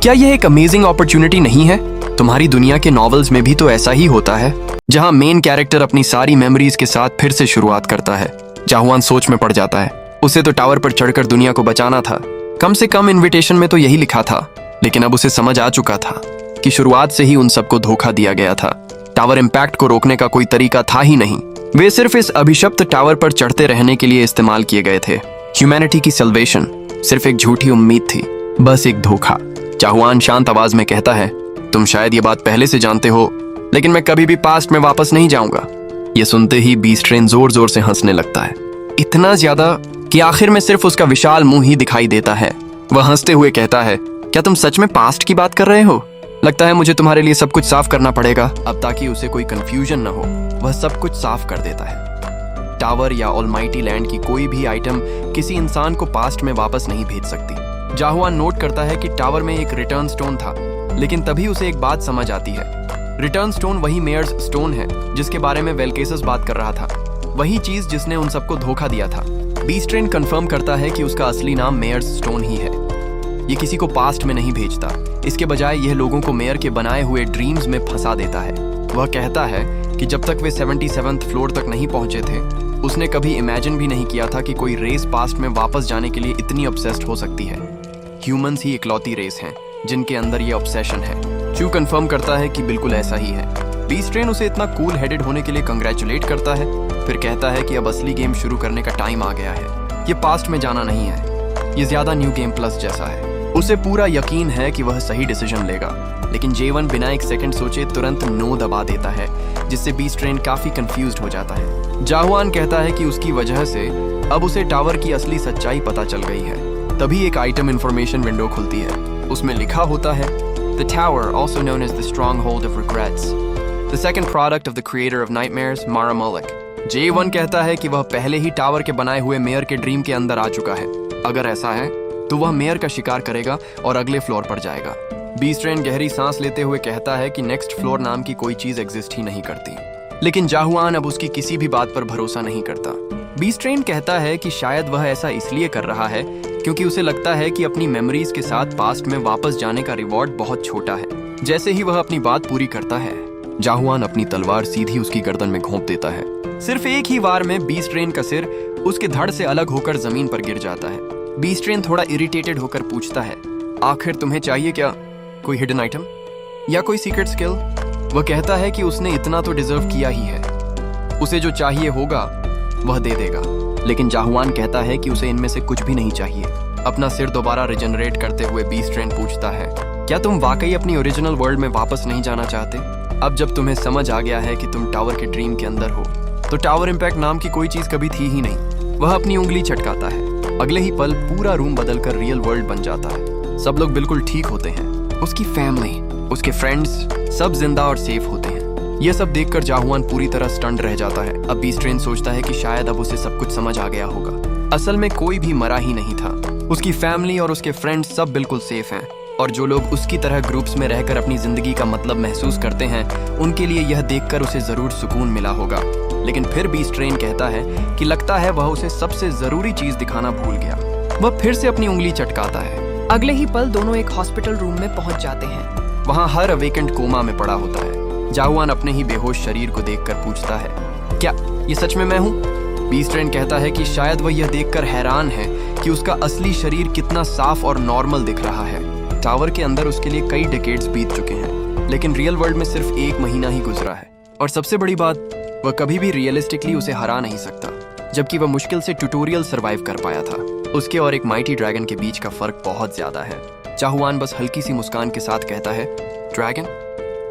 क्या यह एक अमेजिंग अपॉर्चुनिटी नहीं है? तुम्हारी दुनिया के नॉवेल्स में भी तो ऐसा ही होता है, जहां मेन कैरेक्टर अपनी सारी मेमोरीज के साथ फिर से शुरुआत करता है। जाहुआन सोच में पड़ जाता है। उसे तो टावर पर चढ़कर दुनिया को बचाना था, कम से कम इनविटेशन में तो यही लिखा था। लेकिन अब उसे समझ आ चुका था कि शुरुआत से ही उन सबको धोखा दिया गया था। टावर इम्पैक्ट को रोकने का कोई तरीका था ही नहीं। वे सिर्फ इस अभिशप्त टावर पर चढ़ते रहने के लिए इस्तेमाल किए गए थे। ह्यूमैनिटी की सल्वेशन सिर्फ एक झूठी उम्मीद थी, बस एक धोखा। जाहुआन शांत आवाज में कहता है, तुम शायद ये बात पहले से जानते हो, लेकिन मैं कभी भी पास्ट में वापस नहीं जाऊंगा। ये सुनते ही बीस्ट ट्रेन जोर जोर से हंसने लगता है, इतना ज्यादा कि आखिर में सिर्फ उसका विशाल मुंह ही दिखाई देता है। वह हंसते हुए कहता है, क्या तुम सच में पास्ट की बात कर रहे हो? लगता है मुझे तुम्हारे लिए सब कुछ साफ करना पड़ेगा अब, ताकि उसे कोई कंफ्यूजन न हो। वह सब कुछ साफ कर देता है। टावर या ऑलमाइटी लैंड की कोई भी आइटम किसी इंसान को पास्ट में वापस नहीं भेज सकती। जाहुआन नोट करता है कि टावर में एक रिटर्न स्टोन था, लेकिन तभी उसे एक बात समझ आती है। रिटर्न स्टोन वही मेयर्स स्टोन है जिसके बारे में वेलकेसस बात कर रहा था, वही चीज जिसने उन सबको धोखा दिया था। बीस्ट ट्रेन कंफर्म करता है कि उसका असली नाम मेयर्स स्टोन ही है। ये किसी को पास्ट में नहीं भेजता, इसके बजाय यह लोगों को मेयर के बनाए हुए ड्रीम्स में फंसा देता है। वह कहता है कि जब तक वे 77th फ्लोर तक नहीं पहुंचे थे, उसने कभी इमेजिन भी नहीं किया था कि कोई रेस पास्ट में वापस जाने के लिए इतनी ऑब्सेस्ड हो सकती है। ह्यूमंस ही इकलौती रेस हैं जिनके अंदर ये ऑब्सेशन है। चू कंफर्म करता है कि बिल्कुल ऐसा ही है। बीस्ट ट्रेन उसे इतना कूल हेडेड होने के लिए कंग्रेचुलेट करता है, फिर कहता है कि अब असली गेम शुरू करने का टाइम आ गया है। ये पास्ट में जाना नहीं है, ये ज्यादा न्यू गेम प्लस जैसा है। उसे पूरा यकीन है कि वह सही डिसीजन लेगा, लेकिन जेवन बिना एक सेकंड सोचे तुरंत नो दबा देता है, जिससे बीस्ट ट्रेन काफी कंफ्यूज्ड हो जाता है। जाहुआन कहता है कि उसकी वजह से अब उसे टावर की असली सच्चाई पता चल गई है। तभी एक आइटम इंफॉर्मेशन विंडो खुलती है। उसमें लिखा होता है, The tower, also known as the stronghold of regrets, the second product of the creator of nightmares, Mara Malik. J1 कहता है कि वह पहले ही टावर के बनाए हुए मेयर के ड्रीम के अंदर आ चुका है। अगर ऐसा है तो वह मेयर का शिकार करेगा और अगले फ्लोर पर जाएगा। बीस्ट ट्रेन गहरी सांस लेते हुए कहता है कि नेक्स्ट फ्लोर नाम की कोई चीज एग्जिस्ट ही नहीं करती, लेकिन जाहुआन अब उसकी किसी भी बात पर भरोसा नहीं करता। बीस्ट ट्रेन कहता है कि शायद वह ऐसा इसलिए कर रहा है क्योंकि उसे लगता है कि अपनी मेमोरीज के साथ पास्ट में वापस जाने का रिवॉर्ड बहुत छोटा है। जैसे ही वह अपनी बात पूरी करता है, जाहुआन अपनी तलवार सीधी उसकी गर्दन में घोंप देता है। सिर्फ एक ही वार में बीस्ट ट्रेन का सिर उसके धड़ से अलग होकर जमीन पर गिर जाता है। बीस्ट ट्रेन थोड़ा इरिटेटेड होकर पूछता है, आखिर तुम्हें चाहिए क्या? कोई हिडन आइटम या कोई सीक्रेट स्किल? वह कहता है कि उसने इतना तो डिजर्व किया ही है, उसे जो चाहिए होगा वह दे देगा। लेकिन जाहुआन कहता है कि उसे इनमें से कुछ भी नहीं चाहिए। अपना सिर दोबारा रिजनरेट करते हुए बीस्ट ट्रेन पूछता है, क्या तुम वाकई अपनी ओरिजिनल वर्ल्ड में वापस नहीं जाना चाहते? अब जब तुम्हें समझ आ गया है कि तुम टावर के ड्रीम के अंदर हो, तो टावर इम्पैक्ट नाम की कोई चीज कभी थी ही नहीं। वह अपनी उंगली छटकाता है। अगले ही पल पूरा रूम बदलकर रियल वर्ल्ड बन जाता है। सब लोग बिल्कुल ठीक होते हैं। उसकी फैमिली, उसके फ्रेंड्स सब जिंदा और सेफ होते हैं। यह सब देखकर जाहुआन पूरी तरह स्टंड रह जाता है। अब बीस्ट ट्रेन सोचता है कि शायद अब उसे सब कुछ समझ आ गया होगा। असल में कोई भी मरा ही नहीं था। उसकी फैमिली और उसके फ्रेंड्स सब बिल्कुल सेफ हैं, और जो लोग उसकी तरह ग्रुप्स में रहकर अपनी जिंदगी का मतलब महसूस करते हैं, उनके लिए यह देखकर उसे जरूर सुकून मिला होगा। लेकिन फिर बीस्ट ट्रेन कहता है कि लगता है वह उसे सबसे जरूरी चीज दिखाना भूल गया। वह फिर से अपनी उंगली चटकाता है। अगले ही पल दोनों एक हॉस्पिटल रूम में पहुंच जाते हैं। वहाँ हर अवेकेंट कोमा में पड़ा होता है। जाहुआन अपने ही बेहोश शरीर को देखकर पूछता है, क्या ये सच में मैं हूँ? बीस्ट ट्रेन कहता है कि शायद वह यह देखकर हैरान है कि उसका असली शरीर कितना साफ और नॉर्मल दिख रहा है। टावर के अंदर उसके लिए कई डिकेड्स बीत चुके हैं, लेकिन रियल वर्ल्ड में सिर्फ 1 महीना ही गुजरा है। और सबसे बड़ी बात, वह कभी भी रियलिस्टिकली उसे हरा नहीं सकता, जबकि वह मुश्किल से ट्यूटोरियल सर्वाइव कर पाया था। उसके और एक माइटी ड्रैगन के बीच का फर्क बहुत ज्यादा है। जाहुआन बस हल्की सी मुस्कान के साथ कहता है, ड्रैगन?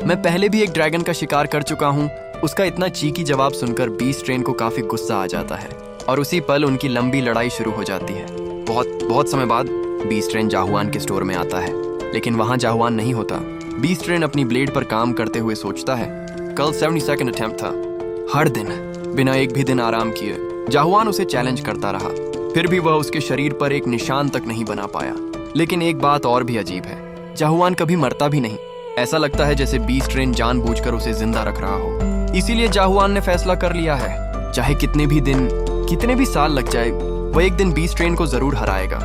मैं पहले भी एक ड्रैगन का शिकार कर चुका हूँ। उसका इतना चीकी जवाब सुनकर बीस्ट ट्रेन को काफी गुस्सा आ जाता है, और उसी पल उनकी लंबी लड़ाई शुरू हो जाती है। बहुत समय बाद बीस्ट ट्रेन जाहुआन के स्टोर में आता है, लेकिन वहाँ जाहुआन नहीं होता। बीस्ट ट्रेन अपनी ब्लेड पर काम करते हुए सोचता है, कल 72nd अटेम्प्ट था। हर दिन बिना एक भी दिन आराम किए जाहुआन उसे चैलेंज करता रहा, फिर भी वह उसके शरीर पर एक निशान तक नहीं बना पाया। लेकिन एक बात और भी अजीब है, जाहुआन कभी मरता भी नहीं। ऐसा लगता है जैसे बीस्ट ट्रेन जानबूझकर उसे जिंदा रख रहा हो। इसीलिए जाहुआन ने फैसला कर लिया है, चाहे कितने भी दिन, कितने भी साल लग जाए, वह एक दिन बीस्ट ट्रेन को जरूर हराएगा।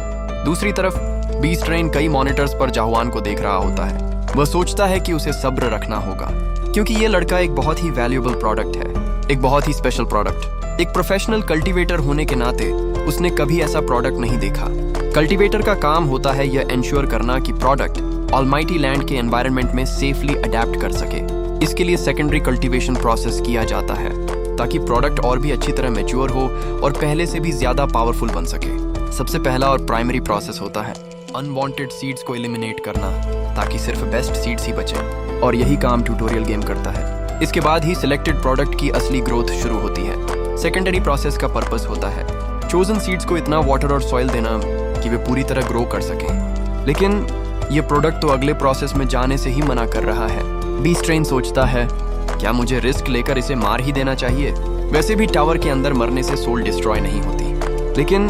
दूसरी तरफ बीस्ट ट्रेन कई मॉनिटर्स पर जाहुआन को देख रहा होता है। वह सोचता है कि उसे सब्र रखना होगा, क्योंकि ये लड़का एक बहुत ही वैल्यूएबल प्रोडक्ट है, एक बहुत ही स्पेशल प्रोडक्ट। एक प्रोफेशनल कल्टीवेटर होने के नाते उसने कभी ऐसा प्रोडक्ट नहीं देखा। कल्टीवेटर का काम होता है यह इंश्योर करना कि प्रोडक्ट ऑलमाइटी लैंड के एनवायरनमेंट में सेफली अडेप्ट कर सके। इसके लिए सेकेंडरी कल्टीवेशन प्रोसेस किया जाता है ताकि प्रोडक्ट और भी अच्छी तरह मैच्योर हो और पहले से भी ज्यादा पावरफुल बन सके। सबसे पहला और प्राइमरी प्रोसेस होता है अनवांटेड सीड्स को एलिमिनेट करना, ताकि सिर्फ बेस्ट सीड्स ही बचें, और यही काम ट्यूटोरियल गेम करता है। इसके बाद ही सिलेक्टेड प्रोडक्ट की असली ग्रोथ शुरू होती है। सेकेंडरी प्रोसेस का पर्पस होता है चोजन सीड्स को इतना वाटर और सॉइल देना कि वे पूरी तरह ग्रो कर सकें। लेकिन ये प्रोडक्ट तो अगले प्रोसेस में जाने से ही मना कर रहा है। बी स्ट्रेन सोचता है, क्या मुझे रिस्क लेकर इसे मार ही देना चाहिए? वैसे भी टावर के अंदर मरने से सोल डिस्ट्रॉय नहीं होती, लेकिन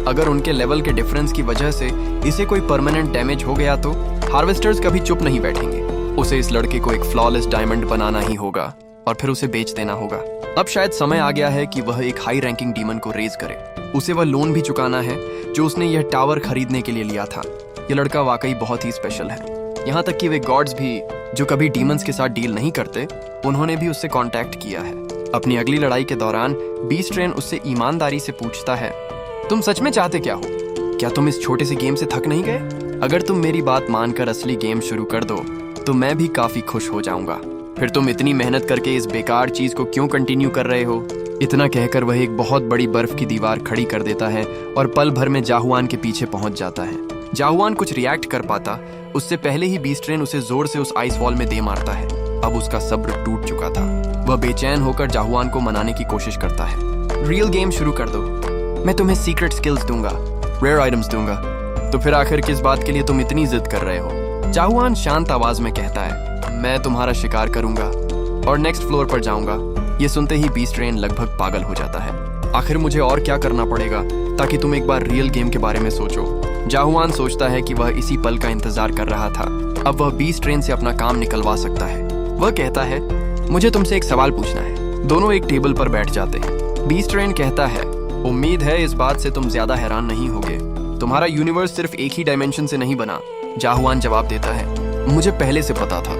अगर उनके लेवल के डिफरेंस की वजह से इसे कोई परमानेंट डैमेज हो गया तो हार्वेस्टर्स कभी चुप नहीं बैठेंगे। उसे इस लड़के को एक फ्लॉलेस डायमंड बनाना ही होगा और फिर उसे बेच देना होगा। अब शायद समय आ गया है कि वह एक हाई रैंकिंग डीमन को रेज करे। उसे वह लोन भी चुकाना है जो उसने यह टावर खरीदने के लिए लिया था। यह लड़का वाकई बहुत ही स्पेशल है। यहाँ तक कि वे गॉड्स भी, जो कभी डीमंस के साथ डील नहीं करते, उन्होंने भी उससे कांटेक्ट किया है। अपनी अगली लड़ाई के दौरान बी स्ट्रेन उससे ईमानदारी से पूछता है, तुम सच में चाहते क्या हो? क्या तुम इस छोटे से गेम से थक नहीं गए? अगर तुम मेरी बात मानकर असली गेम शुरू कर दो तो मैं भी काफी खुश हो जाऊंगा। फिर तुम इतनी मेहनत करके इस बेकार चीज को क्यों कंटिन्यू कर रहे हो? इतना कहकर वह एक बहुत बड़ी बर्फ की दीवार खड़ी कर देता है और पल भर में जाहुआन के पीछे पहुंच जाता है। जाहुआन कुछ रिएक्ट कर पाता उससे पहले ही बी स्ट्रेन उसे जोर से उस आइस वॉल में दे मारता है। अब उसका सब्र टूट चुका था। वह बेचैन होकर जाहुआन को मनाने की कोशिश करता है। रियल गेम शुरू कर दो, मैं तुम्हें सीक्रेट स्किल्स दूंगा, रेयर आइटम्स दूंगा। तो फिर आखिर किस बात के लिए तुम इतनी जिद कर रहे हो? जाहुआन शांत आवाज में कहता है, मैं तुम्हारा शिकार करूंगा और नेक्स्ट फ्लोर पर जाऊंगा। ये सुनते ही बी स्ट्रेन लगभग पागल हो जाता है। आखिर मुझे और क्या करना पड़ेगा ताकि तुम एक बार रियल गेम के बारे में सोचो? जाहुआन सोचता है कि वह इसी पल का इंतजार कर रहा था। अब वह बी स्ट्रेन से अपना काम निकलवा सकता है। वह कहता है, मुझे तुमसे एक सवाल पूछना है। दोनों एक टेबल पर बैठ जाते हैं। बी स्ट्रेन कहता है, उम्मीद है इस बात से तुम ज्यादा हैरान नहीं होगे। तुम्हारा यूनिवर्स सिर्फ एक ही डायमेंशन से नहीं बना। जाहुआन जवाब देता है, मुझे पहले से पता था।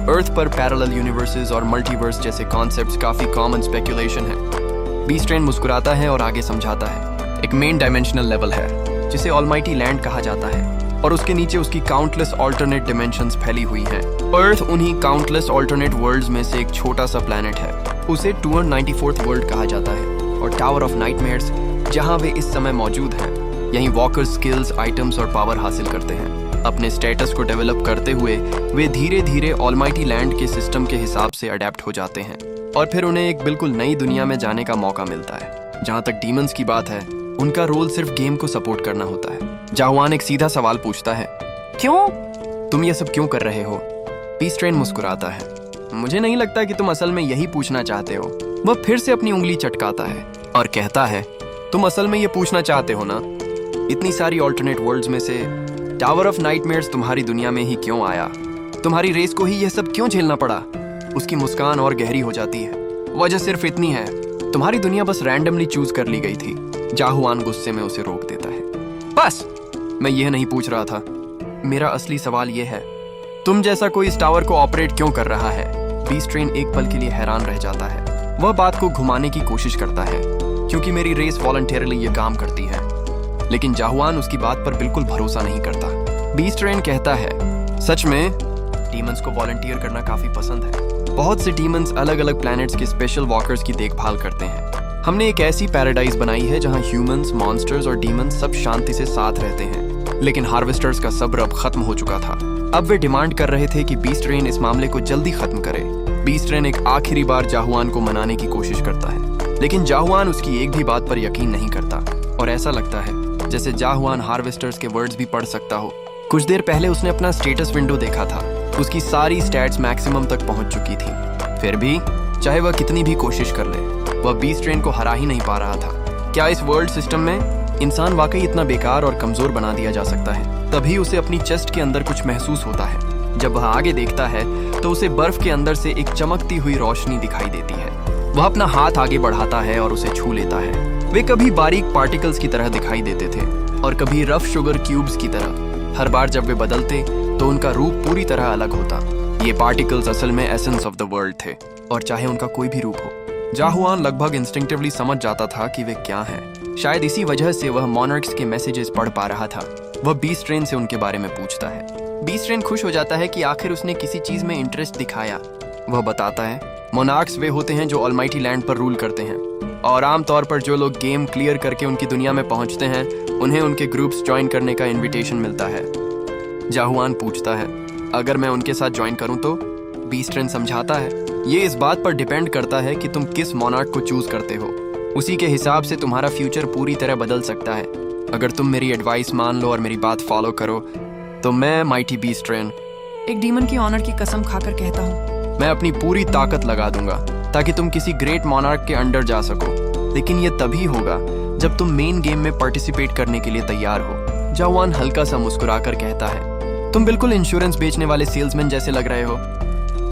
अर्थ पर पैरेलल यूनिवर्सेस और मल्टीवर्स जैसे कॉन्सेप्ट्स काफी कॉमन स्पेकुलेशन है। बी स्ट्रेन मुस्कुराता है और आगे समझाता है, एक मेन डायमेंशनल लेवल है जिसे ऑलमाइटी लैंड कहा जाता है और उसके नीचे उसकी काउंटलेस ऑल्टरनेट डिमेंशंस फैली हुई हैं। अर्थ उन्हीं काउंटलेस ऑल्टरनेट वर्ल्ड्स में से एक छोटा सा प्लैनेट है। उसे 294th वर्ल्ड कहा जाता है और टावर ऑफ नाइटमेयर्स जहां वे इस समय मौजूद हैं, यहीं वॉकर स्किल्स, आइटम्स और पावर हासिल करते हैं। अपने स्टेटस को डेवलप करते हुए वे धीरे धीरे ऑलमाइटी लैंड के सिस्टम के हिसाब से अडेप्ट हो जाते हैं और फिर उन्हें एक बिल्कुल नई दुनिया में जाने का मौका मिलता है। जहां तक डीमंस की बात है, उनका रोल सिर्फ गेम को सपोर्ट करना होता है। जाहुआन एक सीधा सवाल पूछता है, क्यों? तुम ये सब क्यों कर रहे हो? बी स्ट्रेन मुस्कुराता है, मुझे नहीं लगता कि तुम असल में यही पूछना चाहते हो। वह फिर से अपनी उंगली चटकाता है और कहता है, तुम असल में ये पूछना चाहते हो ना, इतनी सारी ऑल्टरनेट वर्ल्ड्स में से टावर ऑफ नाइटमेयर्स तुम्हारी दुनिया में ही क्यों आया? तुम्हारी रेस को ही यह सब क्यों झेलना पड़ा? उसकी मुस्कान और गहरी हो जाती है। वजह सिर्फ इतनी है, तुम्हारी दुनिया बस रैंडमली चूज कर ली गई थी। जाहुआन गुस्से में उसे रोक देता है, बस मैं यह नहीं पूछ रहा था। मेरा असली सवाल यह है, तुम जैसा कोई इस टावर को ऑपरेट क्यों कर रहा है? बी स्ट्रेन एक पल के लिए हैरान रह जाता है। वह बात को घुमाने की कोशिश करता है, क्योंकि मेरी रेस वॉलंटियरली ये काम करती है। लेकिन जाहुआन उसकी बात पर बिल्कुल भरोसा नहीं करता। बी स्ट्रेन कहता है, सच में? डीमंस को वॉलंटियर करना काफी पसंद है। बहुत से डीमंस अलग अलग प्लैनेट्स के स्पेशल वॉकर्स की देखभाल करते हैं। हमने एक ऐसी पैराडाइज बनाई है जहां ह्यूमंस, मॉन्स्टर्स और डीमंस सब शांति से साथ रहते हैं। लेकिन हार्वेस्टर्स का सब्र अब खत्म हो चुका था। अब वे डिमांड कर रहे थे कि बी स्ट्रेन इस मामले को जल्दी खत्म करे। बी स्ट्रेन एक आखिरी बार जाहुआन को मनाने की कोशिश करता है, लेकिन जाहुआन उसकी एक भी बात पर यकीन नहीं करता और ऐसा लगता है जैसे जाहुआन हार्वेस्टर्स के वर्ड्स भी पढ़ सकता हो। कुछ देर पहले उसने अपना स्टेटस विंडो देखा था। उसकी सारी स्टैट्स मैक्सिमम तक पहुंच चुकी थी। फिर भी चाहे वह कितनी भी कोशिश कर ले, वह बी स्ट्रेन को हरा ही नहीं पा रहा था। क्या इस वर्ल्ड सिस्टम में इंसान वाकई इतना बेकार और कमजोर बना दिया जा सकता है? तभी उसे अपनी चेस्ट के अंदर कुछ महसूस होता है। जब वह आगे देखता है तो उसे बर्फ के अंदर से एक चमकती हुई रोशनी दिखाई देती है। वह अपना हाथ आगे बढ़ाता है और उसे छू लेता है। वे कभी बारीक पार्टिकल्स की तरह दिखाई देते थे और कभी रफ शुगर क्यूब्स की तरह। हर बार जब वे बदलते तो उनका रूप पूरी तरह अलग होता। ये पार्टिकल्स असल में एसेंस ऑफ द वर्ल्ड थे, और चाहे उनका कोई भी रूप हो, जाहुआन लगभग इंस्टिंक्टिवली समझ जाता था कि वे क्या हैं। शायद इसी वजह से वह मॉनर्क्स के मैसेजेस पढ़ पा रहा था। वह बीस्ट ट्रेन से उनके बारे में पूछता है। बीस्ट ट्रेन खुश हो जाता है कि आखिर उसने किसी चीज में इंटरेस्ट दिखाया। वह बताता है, मोनार्क्स वे होते हैं जो ऑलमाइटी लैंड पर रूल करते हैं, और आमतौर पर जो लोग गेम क्लियर करके उनकी दुनिया में पहुंचते हैं उन्हें उनके ग्रुप्स ज्वाइन करने का इनविटेशन मिलता है। जाहुआन पूछता है, अगर मैं उनके साथ ज्वाइन करूं तो? बीस्ट ट्रेन समझाता है, ये इस बात पर डिपेंड करता है कि तुम किस मोनार्क को चूज करते हो। उसी के हिसाब से तुम्हारा फ्यूचर पूरी तरह बदल सकता है। अगर तुम मेरी एडवाइस मान लो और मेरी बात फॉलो करो तो मैं माइटी बीस्ट ट्रेन एक डीमन की ऑनर की कसम खाकर कहता हूँ, मैं अपनी पूरी ताकत लगा दूंगा ताकि तुम किसी ग्रेट मोनार्क के अंडर जा सको। लेकिन ये तभी होगा जब तुम मेन गेम में पार्टिसिपेट करने के लिए तैयार हो। जाहुआन हल्का सा मुस्कुराकर कहता है, तुम बिल्कुल इंश्योरेंस बेचने वाले सेल्समैन जैसे लग रहे हो।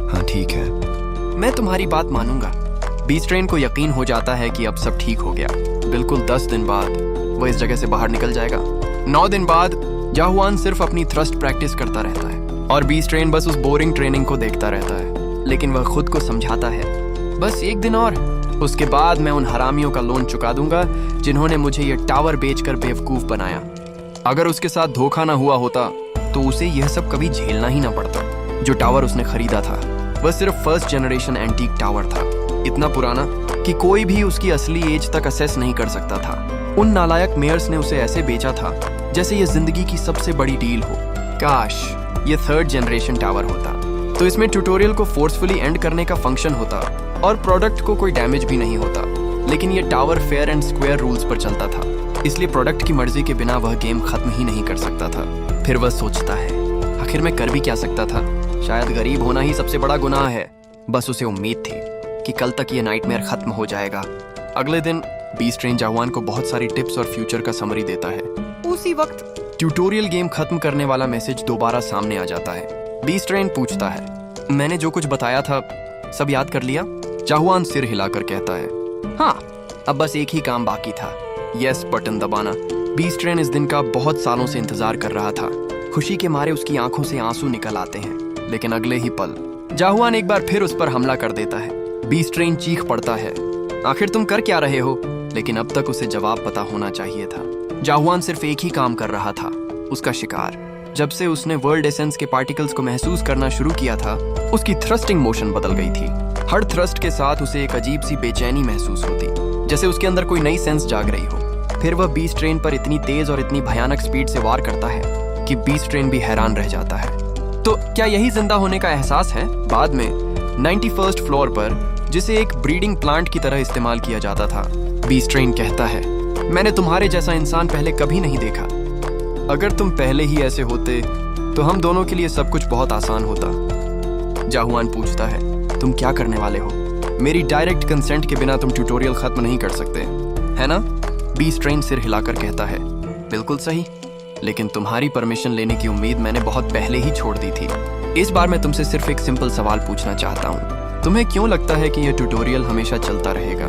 हाँ ठीक है, मैं तुम्हारी बात मानूंगा। बीस्ट ट्रेन को यकीन हो जाता है कि अब सब ठीक हो गया। बिल्कुल 10 दिन बाद वह इस जगह से बाहर निकल जाएगा। 9 दिन बाद जाहुआन सिर्फ अपनी थ्रस्ट प्रैक्टिस करता रहता है और बीस्ट ट्रेन बस उस बोरिंग ट्रेनिंग को देखता रहता है। लेकिन वह खुद को समझाता है, बस 1 दिन और, उसके बाद मैं उन हरामियों का लोन चुका दूंगा जिन्होंने मुझे ये टावर बेचकर बेवकूफ बनाया। अगर उसके साथ धोखा ना हुआ होता तो उसे यह सब कभी झेलना ही ना पड़ता। जो टावर उसने खरीदा था वह सिर्फ फर्स्ट जनरेशन एंटीक टावर था, इतना पुराना कि कोई भी उसकी असली एज तक असेस नहीं कर सकता था। उन नालायक मेयर्स ने उसे ऐसे बेचा था जैसे ये जिंदगी की सबसे बड़ी डील हो। काश ये 3rd जनरेशन टावर होता तो इसमें ट्यूटोरियल को फोर्सफुली एंड करने का फंक्शन होता और प्रोडक्ट को कोई डैमेज भी नहीं होता। लेकिन ये tower fair and square rules पर चलता था, इसलिए प्रोडक्ट की मर्जी के बिना वह गेम खत्म ही नहीं कर सकता था। फिर वह सोचता है, आखिर मैं कर भी क्या सकता था? शायद गरीब होना ही सबसे बड़ा गुनाह है। बस उसे उम्मीद थी कि कल तक ये नाइटमेयर खत्म हो जाएगा। अगले दिन बीस्ट ट्रेन जाहुआन को बहुत सारी टिप्स और फ्यूचर का समरी देता है। उसी वक्त ट्यूटोरियल गेम खत्म करने वाला मैसेज दोबारा सामने आ जाता है। बीस्ट ट्रेन पूछता है, मैंने जो कुछ बताया था सब याद कर लिया? जाहुआन सिर हिलाकर कहता है, हाँ, अब बस एक ही काम बाकी था, यस बटन दबाना। बीस्ट ट्रेन इस दिन का बहुत सालों से इंतजार कर रहा था। खुशी के मारे उसकी आंखों से आंसू निकल आते हैं। लेकिन अगले ही पल जाहुआन एक बार फिर उस पर हमला कर देता है। बीस्ट ट्रेन चीख पड़ता है, आखिर तुम कर क्या रहे हो? लेकिन अब तक उसे जवाब पता होना चाहिए था। जाहुआन सिर्फ एक ही काम कर रहा था, उसका शिकार। जब से उसने वर्ल्ड एसेंस के पार्टिकल्स को महसूस करना शुरू किया था, उसकी थ्रस्टिंग मोशन बदल गई थी। हर थ्रस्ट के साथ उसे एक अजीब सी बेचैनी महसूस होती, जैसे उसके अंदर कोई नई सेंस जाग रही हो। फिर वह बीस्ट ट्रेन पर इतनी तेज और इतनी भयानक स्पीड से वार करता है कि बीस्ट ट्रेन भी हैरान रह जाता है। तो क्या यही जिंदा होने का एहसास है? बाद में 91st फ्लोर पर, जिसे एक ब्रीडिंग प्लांट की तरह इस्तेमाल किया जाता था, बीस्ट ट्रेन कहता है, मैंने तुम्हारे जैसा इंसान पहले कभी नहीं देखा। अगर तुम पहले ही ऐसे होते तो हम दोनों के लिए सब कुछ बहुत आसान होता। जाहुआन पूछता है, तुम क्या करने वाले हो? मेरी डायरेक्ट कंसेंट के बिना तुम ट्यूटोरियल खत्म नहीं कर सकते, है ना? बीस्ट ट्रेन सिर हिलाकर कहता है, बिल्कुल सही, लेकिन तुम्हारी परमिशन लेने की उम्मीद मैंने बहुत पहले ही छोड़ दी थी। इस बार मैं तुमसे सिर्फ एक सिंपल सवाल पूछना चाहता हूँ, तुम्हें क्यों लगता है कि यह ट्यूटोरियल हमेशा चलता रहेगा?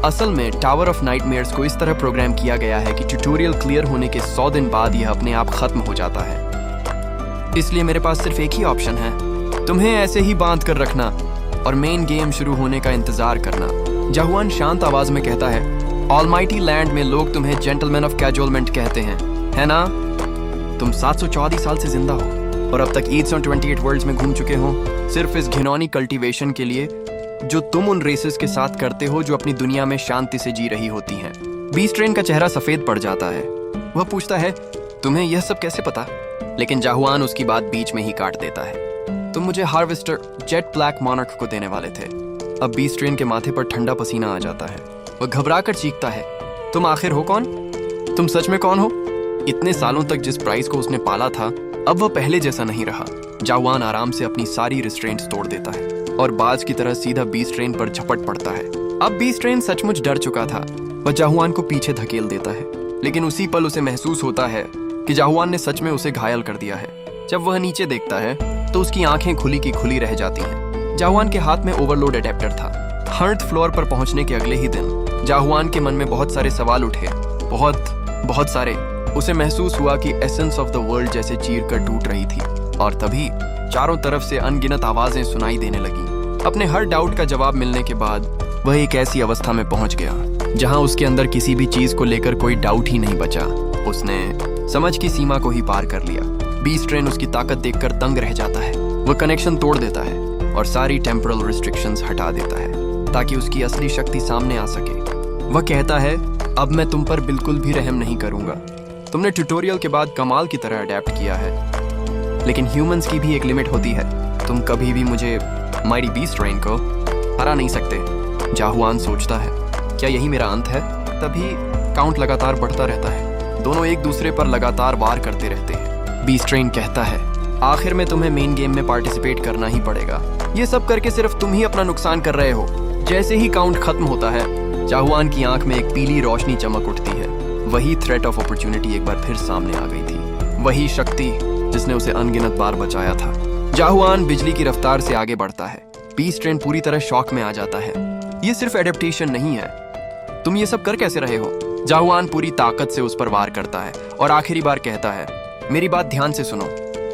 असल में टावर ऑफ नाइटमेयर्स को इस तरह प्रोग्राम किया गया है कि ट्यूटोरियल क्लियर होने के 100 दिन बाद यह अपने आप खत्म हो जाता है। इसलिए मेरे पास सिर्फ एक ही ऑप्शन है, तुम्हें ऐसे ही बांध कर रखना और मेन गेम शुरू होने का इंतजार करना। जाहुआन शांत आवाज में कहता है, ऑलमाइटी लैंड में लोग तुम्हें जेंटलमैन ऑफ कैजुअलमेंट कहते हैं, है ना? तुम 714 साल से जिंदा हो और अब तक 828 वर्ल्ड्स में घूम चुके हो, सिर्फ इस घिनौनी कल्टीवेशन के लिए जो तुम उन रेसेस के साथ करते हो जो अपनी दुनिया में शांति से जी रही होती हैं। बीस्ट ट्रेन का चेहरा सफेद पड़ जाता है। वह पूछता है, तुम्हें यह सब कैसे पता? लेकिन जाहुआन उसकी बात बीच में ही काट देता है, तुम मुझे हार्वेस्टर जेट ब्लैक मॉनर्क को देने वाले थे। अब बीस्ट ट्रेन के माथे पर ठंडा पसीना आ जाता है। वह घबराकर चीखता है, तुम आखिर हो कौन? तुम सच में कौन हो? इतने सालों तक जिस प्राइस को उसने पाला था, अब वह पहले जैसा नहीं रहा। जाहुआन आराम से अपनी सारी रिस्ट्रेंट्स तोड़ देता है और बाज की तरह सीधा बीस्ट ट्रेन पर झपट पड़ता है। अब बीस्ट ट्रेन सचमुच डर चुका था। वह जाहुआन को पीछे धकेल देता है, लेकिन उसी पल उसे महसूस होता है कि जाहुआन ने सच में उसे घायल कर दिया है। जब वह नीचे देखता है तो उसकी आंखें खुली की खुली रह जाती हैं। जाहुआन के हाथ में ओवरलोड अडेप्टर था। 100th फ्लोर पर पहुंचने के अगले ही दिन जाहुआन के मन में बहुत सारे सवाल उठे, बहुत सारे। उसे महसूस हुआ कि एसेंस ऑफ द वर्ल्ड जैसे चीर कर टूट रही थी और तभी चारों तरफ से अनगिनत आवाजें सुनाई देने लगी। अपने हर डाउट का जवाब मिलने के बाद वह एक ऐसी अवस्था में पहुंच गया जहां उसके अंदर किसी भी चीज को लेकर कोई डाउट ही नहीं बचा। उसने समझ की सीमा को ही पार कर लिया। बीस्ट ट्रेन उसकी ताकत देखकर दंग रह जाता है। वह कनेक्शन तोड़ देता है और सारी टेम्पोरल रिस्ट्रिक्शंस हटा देता है ताकि उसकी असली शक्ति सामने आ सके। वह कहता है, अब मैं तुम पर बिल्कुल भी रहम नहीं करूंगा। तुमने ट्यूटोरियल के बाद कमाल की तरह अडेप्ट किया है, लेकिन ह्यूमंस की भी एक लिमिट होती है। तुम कभी भी मुझे माइटी बीस्ट ट्रेन को हरा नहीं सकते। जाहुआन सोचता है, क्या यही मेरा अंत है? तभी काउंट लगातार बढ़ता रहता है। दोनों एक दूसरे पर लगातार वार करते रहते हैं। बीस्ट ट्रेन कहता है, आखिर में तुम्हें मेन गेम में पार्टिसिपेट करना ही पड़ेगा। ये सब करके सिर्फ तुम ही अपना नुकसान कर रहे हो। जैसे ही काउंट खत्म होता है, जाहुआन की आंख में एक पीली रोशनी चमक उठती है। वही थ्रेट ऑफ अपॉर्चुनिटी एक बार फिर सामने आ गई थी। वही शक्ति जिसने उसे अनगिनत बार बचाया था। जाहुआन बिजली की रफ्तार से आगे बढ़ता है। बीस्ट ट्रेन पूरी तरह शॉक में आ जाता है। ये सिर्फ एडेप्टेशन नहीं है। तुम ये सब कर कैसे रहे हो? जाहुआन पूरी ताकत से उस पर वार करता है और आखिरी बार कहता है, मेरी बात ध्यान से सुनो।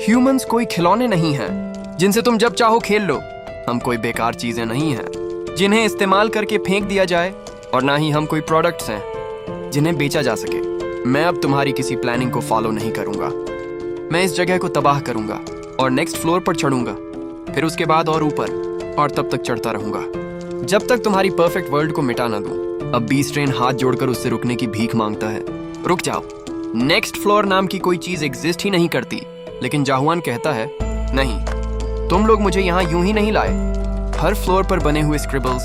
ह्यूमंस कोई खिलौने नहीं हैं जिनसे तुम जब चाहो खेल लो। हम कोई बेकार चीजें नहीं हैं जिन्हें इस्तेमाल करके फेंक दिया जाए, और ना ही हम कोई प्रोडक्ट्स हैं जिन्हें बेचा जा सके। मैं अब तुम्हारी किसी प्लानिंग को फॉलो नहीं करूंगा। मैं इस जगह को तबाह करूंगा और नेक्स्ट फ्लोर पर चढ़ूंगा, फिर उसके बाद और ऊपर, और तब तक चढ़ता रहूंगा जब तक तुम्हारी परफेक्ट वर्ल्ड को मिटा ना दूं। अब बीस्ट ट्रेन हाथ जोड़कर उससे रुकने की भीख मांगता है। रुक जाओ, नेक्स्ट फ्लोर नाम की कोई चीज एग्जिस्ट ही नहीं करती। लेकिन जाहुआन कहता है, नहीं, तुम लोग मुझे यहाँ यूं ही नहीं लाए। हर फ्लोर पर बने हुए स्क्रिबल्स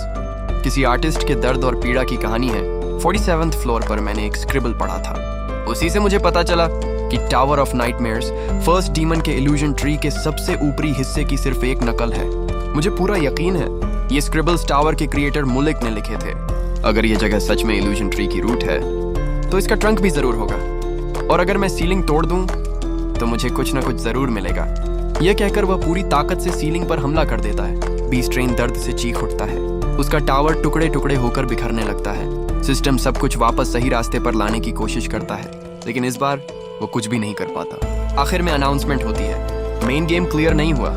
किसी आर्टिस्ट के दर्द और पीड़ा की कहानी है। 47th फ्लोर पर मैंने एक स्क्रिबल पढ़ा था। उसी से मुझे पता चला कि tower of nightmares first demon के इल्यूजन ट्री के सबसे ऊपरी हिस्से की सिर्फ एक नकल है। मुझे पूरा यकीन है ये स्क्रिबल्स टावर के क्रिएटर मुलिक ने लिखे थे। अगर ये जगह सच में इल्यूजन ट्री की रूट है तो इसका ट्रंक भी जरूर होगा, और अगर मैं सीलिंग तोड़ दूं तो मुझे कुछ ना कुछ जरूर मिलेगा। यह कहकर वह पूरी ताकत से सीलिंग पर हमला कर देता है। बीस्ट ट्रेन दर्द से चीख उठता है। उसका टावर टुकड़े टुकड़े होकर बिखरने लगता है। सिस्टम सब कुछ वापस सही रास्ते पर लाने की कोशिश करता है, लेकिन इस बार वो कुछ भी नहीं कर पाता। आखिर में अनाउंसमेंट होती है। मेन गेम क्लियर नहीं हुआ,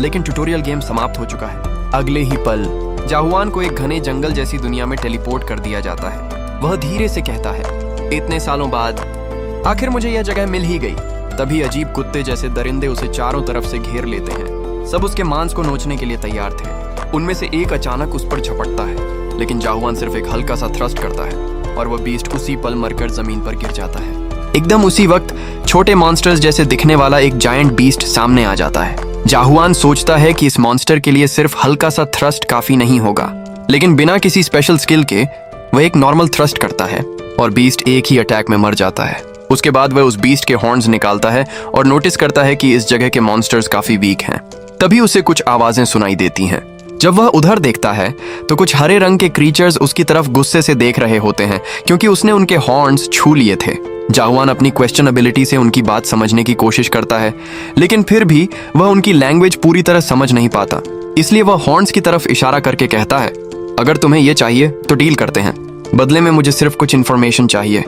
लेकिन ट्यूटोरियल गेम समाप्त हो चुका है। अगले ही पल जाहुआन को एक घने जंगल जैसी दुनिया में टेलीपोर्ट कर दिया जाता है। वह धीरे से कहता है, इतने सालों बाद आखिर मुझे यह जगह मिल ही गई। तभी अजीब कुत्ते जैसे दरिंदे उसे चारों तरफ से घेर लेते हैं। सब उसके मांस को नोचने के लिए तैयार थे। उनमें से एक अचानक उस पर झपटता है, लेकिन जाहुआन सिर्फ एक हल्का सा थ्रस्ट करता है और वह बीस्ट उसी पल मरकर जमीन पर गिर जाता है। एकदम उसी वक्त छोटे मॉन्स्टर्स जैसे दिखने वाला एक जायंट बीस्ट सामने आ जाता है। जाहुआन सोचता है कि इस मॉन्स्टर के लिए सिर्फ हल्का सा थ्रस्ट काफी नहीं होगा, लेकिन बिना किसी स्पेशल स्किल के वह एक नॉर्मल थ्रस्ट करता है और बीस्ट एक ही अटैक में मर जाता है। उसके बाद वह उस बीस्ट के हॉर्न्स निकालता है और नोटिस करता है कि इस जगह के मॉन्स्टर्स काफी वीक हैं। तभी उसे कुछ आवाजें सुनाई देती हैं। जब वह उधर देखता है तो कुछ हरे रंग के क्रीचर्स उसकी तरफ गुस्से से देख रहे होते हैं, क्योंकि उसने उनके हॉर्न्स छू लिए थे। जाहुआन अपनी क्वेश्चनेबिलिटी से उनकी बात समझने की कोशिश करता है, लेकिन फिर भी वह उनकी लैंग्वेज पूरी तरह समझ नहीं पाता। इसलिए वह हॉर्न्स की तरफ इशारा करके कहता है, अगर तुम्हें यह चाहिए तो डील करते हैं, बदले में मुझे सिर्फ कुछ इन्फॉर्मेशन चाहिए।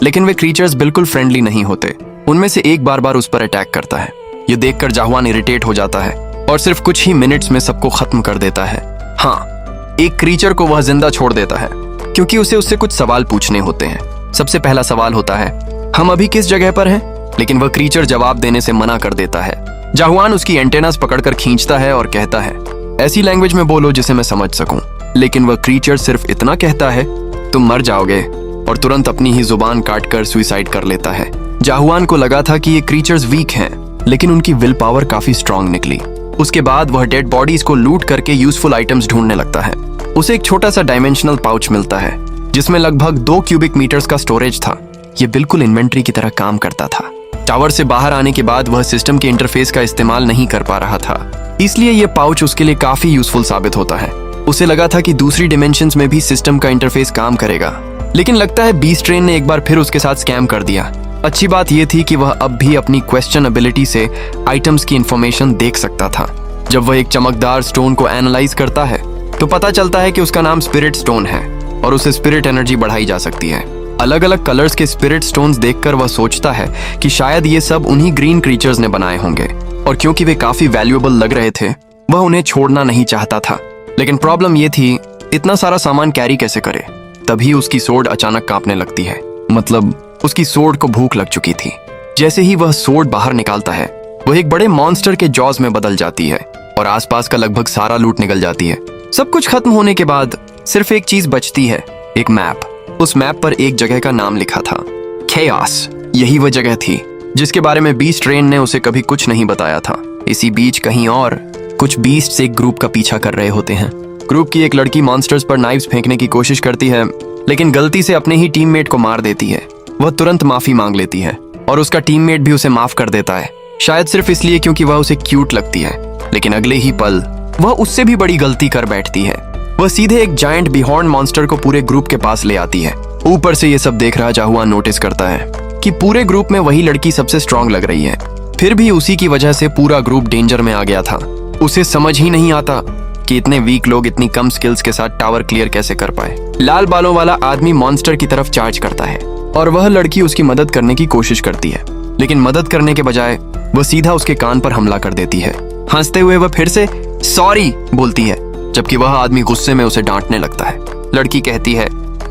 लेकिन वे क्रीचर्स बिल्कुल फ्रेंडली नहीं होते। उनमें से एक बार बार उस पर अटैक करता है। ये देखकर जाहुआन इरिटेट हो जाता है और सिर्फ कुछ ही मिनट्स में सबको खत्म कर देता है। हाँ, एक क्रीचर को वह जिंदा छोड़ देता है, क्योंकि उसे उससे कुछ सवाल पूछने होते हैं। सबसे पहला सवाल होता है, हम अभी किस जगह पर हैं? लेकिन वह क्रीचर जवाब देने से मना कर देता है। जाहुआन उसकी एंटेनास पकड़कर खींचता है और कहता है, ऐसी लैंग्वेज में बोलो जिसे मैं समझ सकूं। लेकिन वह क्रीचर सिर्फ इतना कहता है, तुम मर जाओगे, और तुरंत अपनी ही जुबान काटकर सुसाइड कर लेता है। जाहुआन को लगा था कि ये क्रीचर्स वीक हैं, लेकिन उनकी विल पावर काफी स्ट्रांग निकली। उसके बाद वह डेड बॉडीज को लूट करके यूजफुल आइटम्स ढूंढने लगता है। उसे एक छोटा सा डायमेंशनल पाउच मिलता है जिसमें लगभग 2 क्यूबिक मीटर्स का स्टोरेज था। यह बिल्कुल इन्वेंट्री की तरह काम करता था। टावर से बाहर आने के बाद वह सिस्टम के इंटरफेस का इस्तेमाल नहीं कर पा रहा था, इसलिए यह पाउच उसके लिए काफी यूजफुल साबित होता है। उसे लगा था कि दूसरी डिमेंशंस में भी सिस्टम का इंटरफेस काम करेगा, लेकिन लगता है बीस्ट ट्रेन ने एक बार फिर उसके साथ स्कैम कर दिया। अच्छी बात यह थी कि वह अब भी अपनी क्वेश्चनेबिलिटी से आइटम्स की इंफॉर्मेशन देख सकता था। जब वह एक चमकदार स्टोन को एनालाइज करता है तो पता चलता है कि उसका नाम स्पिरिट स्टोन है और उसे स्पिरिट एनर्जी बढ़ाई जा सकती है। अलग अलग कलर्स के स्पिरिट स्टोन्स देखकर वह सोचता है कि शायद ये सब उन्हीं ग्रीन क्रीचर्स ने बनाए होंगे और क्योंकि वे काफी वैल्यूएबल लग रहे थे वह उन्हें छोड़ना नहीं चाहता था। लेकिन प्रॉब्लम ये थी इतना सारा सामान कैरी कैसे करे। तभी उसकी सोर्ड अचानक कांपने लगती है, मतलब उसकी सोर्ड को भूख लग चुकी थी। जैसे ही वह सोर्ड बाहर निकालता है वह एक बड़े मॉन्स्टर के जॉज में बदल जाती है और आसपास का लगभग सारा लूट निकल जाती है। सब कुछ खत्म होने के बाद सिर्फ एक चीज बचती है, एक मैप। उस मैप पर एक जगह का नाम लिखा था, केओस। यही वह जगह थी जिसके बारे में बीस्ट ट्रेन ने उसे कभी कुछ नहीं बताया था। इसी बीच कहीं और कुछ बीस्ट एक ग्रुप का पीछा कर रहे होते हैं। ग्रुप की एक लड़की मॉन्स्टर्स पर नाइफ्स फेंकने की कोशिश करती है लेकिन गलती से अपने ही टीममेट को मार देती है। वह तुरंत माफी मांग लेती है और उसका टीममेट भी उसे माफ कर देता है, शायद सिर्फ इसलिए क्योंकि वह उसे क्यूट लगती है। लेकिन अगले ही पल वह उससे भी बड़ी गलती कर बैठती है। वह सीधे एक जायंट बिहॉर्न मॉन्स्टर को पूरे ग्रुप के पास ले आती है। ऊपर से ये सब देख रहा जाहुआन नोटिस करता है कि पूरे ग्रुप में वही लड़की सबसे स्ट्रांग लग रही है। फिर भी उसी की वजह से पूरा ग्रुप डेंजर में आ गया था। उसे समझ ही नहीं आता कि इतने वीक लोग इतनी कम स्किल्स के साथ टावर क्लियर कैसे कर पाए। लाल बालों वाला आदमी मॉन्स्टर की तरफ चार्ज करता है और वह लड़की उसकी मदद करने की कोशिश करती है, लेकिन मदद करने के बजाय वह सीधा उसके कान पर हमला कर देती है। हंसते हुए वह फिर से सॉरी बोलती है, जबकि वह आदमी गुस्से में उसे डांटने लगता है। लड़की कहती है,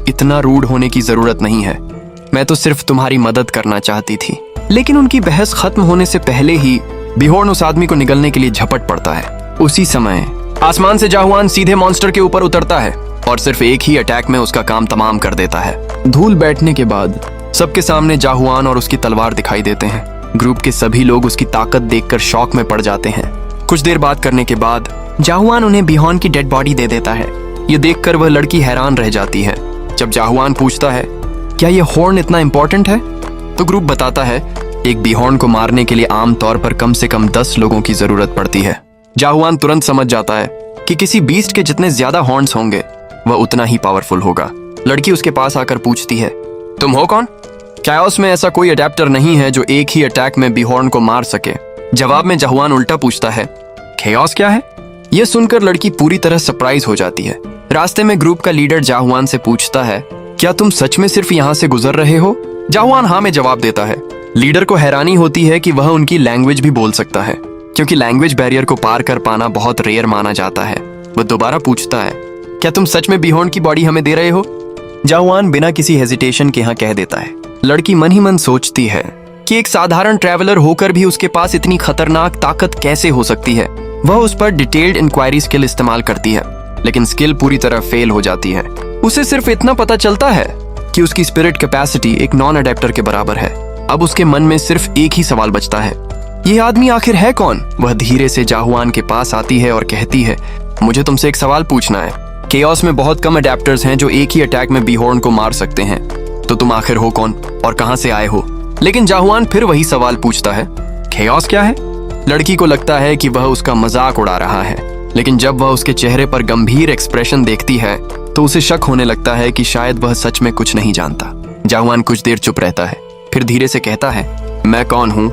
इतना रूड होने की जरूरत नहीं है, मैं तो सिर्फ तुम्हारी मदद करना चाहती थी। लेकिन उनकी बहस खत्म होने से पहले ही बिहॉर्न उस आदमी को निगलने के लिए झपट पड़ता है। उसी समय आसमान से जाहुआन सीधे मॉन्स्टर के ऊपर उतरता है और सिर्फ एक ही अटैक में उसका काम तमाम कर देता है। धूल बैठने के बाद सबके सामने जाहुआन और उसकी तलवार दिखाई देते हैं। ग्रुप के सभी लोग उसकी ताकत देखकर शॉक में पड़ जाते हैं। कुछ देर बात करने के बाद जाहुआन उन्हें बिहॉर्न की डेड बॉडी दे देता है। ये देखकर वह लड़की हैरान रह जाती है। जब जाहुआन पूछता है क्या ये हॉर्न इतना इंपॉर्टेंट है, तो ग्रुप बताता है एक बिहॉर्न को मारने के लिए आमतौर पर कम से कम 10 लोगों की जरूरत पड़ती है। जाहुआन तुरंत समझ जाता है कि किसी बीस्ट के जितने ज्यादा हॉर्न्स होंगे वह उतना ही पावरफुल होगा। लड़की उसके पास आकर पूछती है, तुम हो कौन? केओस में ऐसा कोई अडेप्टर नहीं है जो एक ही अटैक में बिहॉर्न को मार सके। जवाब में जाहुआन उल्टा पूछता है, केओस क्या है? यह सुनकर लड़की पूरी तरह सरप्राइज हो जाती है। रास्ते में ग्रुप का लीडर जाहुआन से पूछता है, क्या तुम सच में सिर्फ यहाँ से गुजर रहे हो? जाहुआन हाँ में जवाब देता है। लीडर को हैरानी होती है कि वह उनकी लैंग्वेज भी बोल सकता है, क्योंकि लैंग्वेज बैरियर को पार कर पाना बहुत रेयर माना जाता है। वह दोबारा पूछता है, क्या तुम सच में बिहॉर्न की बॉडी हमें दे रहे हो? जाहुआन बिना किसी हेजिटेशन के हाँ कह देता है। लड़की मन ही मन सोचती है कि एक साधारण ट्रैवलर होकर भी उसके पास इतनी खतरनाक ताकत कैसे हो सकती है। वह उस पर डिटेल्ड इंक्वायरी स्किल इस्तेमाल करती है, लेकिन स्किल पूरी तरह फेल हो जाती है। उसे सिर्फ इतना पता चलता है कि उसकी स्पिरिट कैपेसिटी एक नॉन अडेप्टर के बराबर है। अब उसके मन में सिर्फ एक ही सवाल बचता है, यह आदमी आखिर है कौन? वह धीरे से जाहुआन के पास आती है और कहती है, मुझे तुमसे एक सवाल पूछना है। केओस में बहुत कम अडेप्टर्स हैं जो एक ही अटैक में बिहॉर्न को मार सकते हैं, तो तुम आखिर हो कौन और कहां से आए हो? लेकिन जाहुआन फिर वही सवाल पूछता है, केओस क्या है? लड़की को लगता है कि वह उसका मजाक उड़ा रहा है, लेकिन जब वह उसके चेहरे पर गंभीर एक्सप्रेशन देखती है तो उसे शक होने लगता है कि शायद वह सच में कुछ नहीं जानता। जाहुआन कुछ देर चुप रहता है, फिर धीरे से कहता है, मैं कौन हूँ?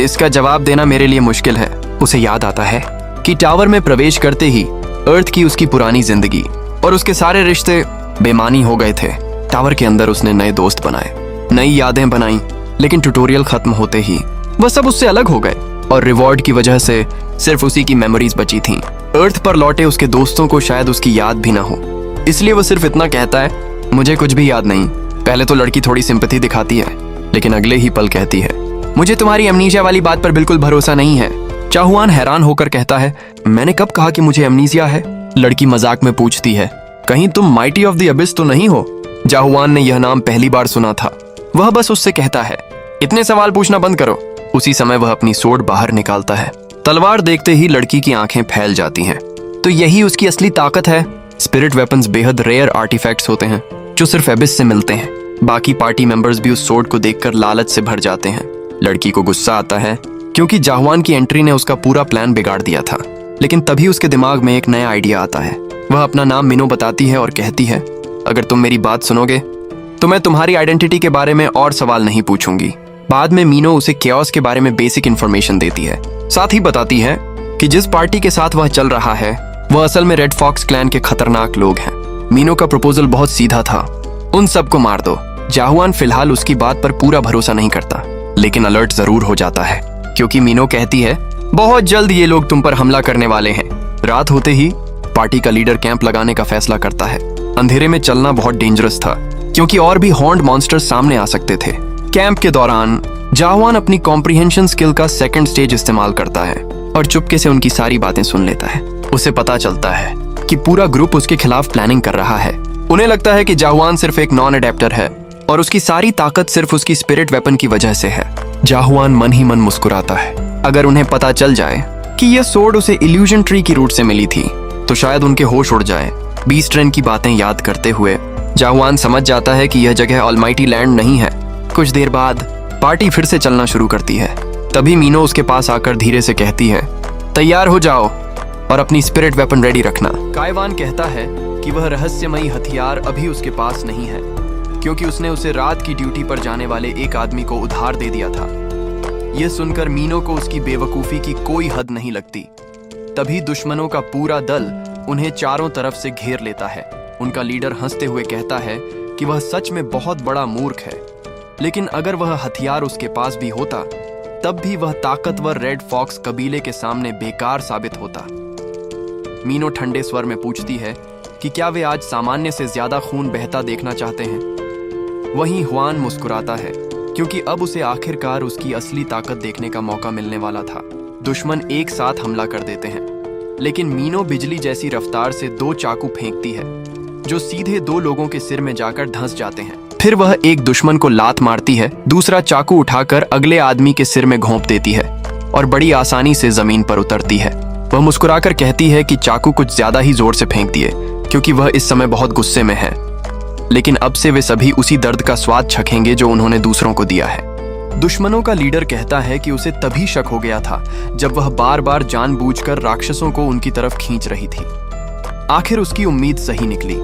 इसका जवाब देना मेरे लिए मुश्किल है। उसे याद आता है कि टावर में प्रवेश करते ही अर्थ की उसकी पुरानी जिंदगी और उसके सारे रिश्ते बेमानी हो गए थे। टावर के अंदर उसने नए दोस्त बनाए, नई यादें बनाई, लेकिन ट्यूटोरियल खत्म होते ही वह सब उससे अलग हो गए और रिवॉर्ड की वजह से सिर्फ उसी की मेमोरीज बची थीं। अर्थ पर लौटे उसके दोस्तों को शायद उसकी याद भी ना हो, इसलिए वह सिर्फ इतना कहता है, मुझे कुछ भी याद नहीं। पहले तो लड़की थोड़ी सिंपैथी दिखाती है, लेकिन अगले ही पल कहती है, मुझे तुम्हारी एमनीशिया वाली बात पर बिल्कुल भरोसा नहीं है। जाहुआन हैरान होकर कहता है, मैंने कब कहा कि मुझे एमनीशिया है? लड़की मजाक में पूछती है, कहीं तुम माइटी ऑफ द अबिस तो नहीं हो? जाहुआन ने यह नाम पहली बार सुना था। वह बस उससे कहता है, इतने सवाल पूछना बंद करो। उसी समय वह अपनी सोर्ड बाहर निकालता है। तलवार देखते ही लड़की की आंखें फैल जाती हैं। तो यही उसकी असली ताकत है। स्पिरिट वेपन्स बेहद रेयर आर्टिफैक्ट्स होते हैं जो सिर्फ एबिस से मिलते हैं। बाकी पार्टी मेंबर्स भी उस सोर्ड को देखकर लालच से भर जाते हैं। लड़की को गुस्सा आता है क्योंकि जाहुआन की एंट्री ने उसका पूरा प्लान बिगाड़ दिया था। लेकिन तभी उसके दिमाग में एक नया आइडिया आता है। वह अपना नाम मिनो बताती है और कहती है, अगर तुम मेरी बात सुनोगे तो मैं तुम्हारी आइडेंटिटी के बारे में और सवाल नहीं पूछूंगी। बाद में मीनो उसे केओस के बारे में बेसिक इन्फॉर्मेशन देती है। साथ ही बताती है कि जिस पार्टी के साथ वह चल रहा है वह असल में रेड फॉक्स क्लैन के खतरनाक लोग हैं। मीनो का प्रपोजल बहुत सीधा था, उन सबको मार दो। जाहुआन फिलहाल उसकी बात पर पूरा भरोसा नहीं करता, लेकिन अलर्ट जरूर हो जाता है क्योंकि मीनो कहती है, बहुत जल्द ये लोग तुम पर हमला करने वाले हैं। रात होते ही पार्टी का लीडर कैंप लगाने का फैसला करता है। अंधेरे में चलना बहुत डेंजरस था क्योंकि और भी हॉर्न्ड मॉन्स्टर्स सामने आ सकते थे। कैंप के दौरान जाहवान अपनी कॉम्प्रिहेंशन स्किल का सेकंड स्टेज इस्तेमाल करता है और चुपके से उनकी सारी बातें सुन लेता है। उसे पता चलता है कि पूरा ग्रुप उसके खिलाफ प्लानिंग कर रहा है। उन्हें लगता है कि जाहवान सिर्फ एक नॉन अडेप्टर है और उसकी सारी ताकत सिर्फ उसकी स्पिरिट वेपन की वजह से है। जाहवान मन ही मन मुस्कुराता है। अगर उन्हें पता चल जाए कि यह सोर्ड उसे इल्यूजन ट्री की रूट से मिली थी तो शायद उनके होश उड़ जाए। बीस्ट ट्रेन की बातें याद करते हुए जाहवान समझ जाता है कि यह जगह ऑलमाइटी लैंड नहीं है। कुछ देर बाद पार्टी फिर से चलना शुरू करती है। तभी मीनो उसके पास आकर धीरे से कहती है, तैयार हो जाओ और अपनी स्पिरिट वेपन रेडी रखना। काइवान कहता है कि वह रहस्यमयी हथियार अभी उसके पास नहीं है क्योंकि उसने उसे रात की ड्यूटी पर जाने वाले एक आदमी को उधार दे दिया था। यह सुनकर मीनो को उसकी बेवकूफी की कोई हद नहीं लगती। तभी दुश्मनों का पूरा दल उन्हें चारों तरफ से घेर लेता है। उनका लीडर हंसते हुए कहता है कि वह सच में बहुत बड़ा मूर्ख है, लेकिन अगर वह हथियार उसके पास भी होता तब भी वह ताकतवर रेड फॉक्स कबीले के सामने बेकार साबित होता। मीनो ठंडे स्वर में पूछती है कि क्या वे आज सामान्य से ज्यादा खून बहता देखना चाहते हैं। वहीं हुआन मुस्कुराता है क्योंकि अब उसे आखिरकार उसकी असली ताकत देखने का मौका मिलने वाला था। दुश्मन एक साथ हमला कर देते हैं, लेकिन मीनो बिजली जैसी रफ्तार से 2 चाकू फेंकती है जो सीधे 2 लोगों के सिर में जाकर धंस जाते हैं। फिर वह एक दुश्मन को लात मारती है, दूसरा चाकू उठाकर अगले आदमी के सिर में घोंप देती है और बड़ी आसानी से जमीन पर उतरती है। वह मुस्कुराकर कहती है कि चाकू कुछ ज्यादा ही जोर से फेंक दिए क्योंकि वह इस समय बहुत गुस्से में है, लेकिन अब से वे सभी उसी दर्द का स्वाद चखेंगे जो उन्होंने दूसरों को दिया है। दुश्मनों का लीडर कहता है कि उसे तभी शक हो गया था जब वह बार बार जानबूझकर राक्षसों को उनकी तरफ खींच रही थी। आखिर उसकी उम्मीद सही निकली।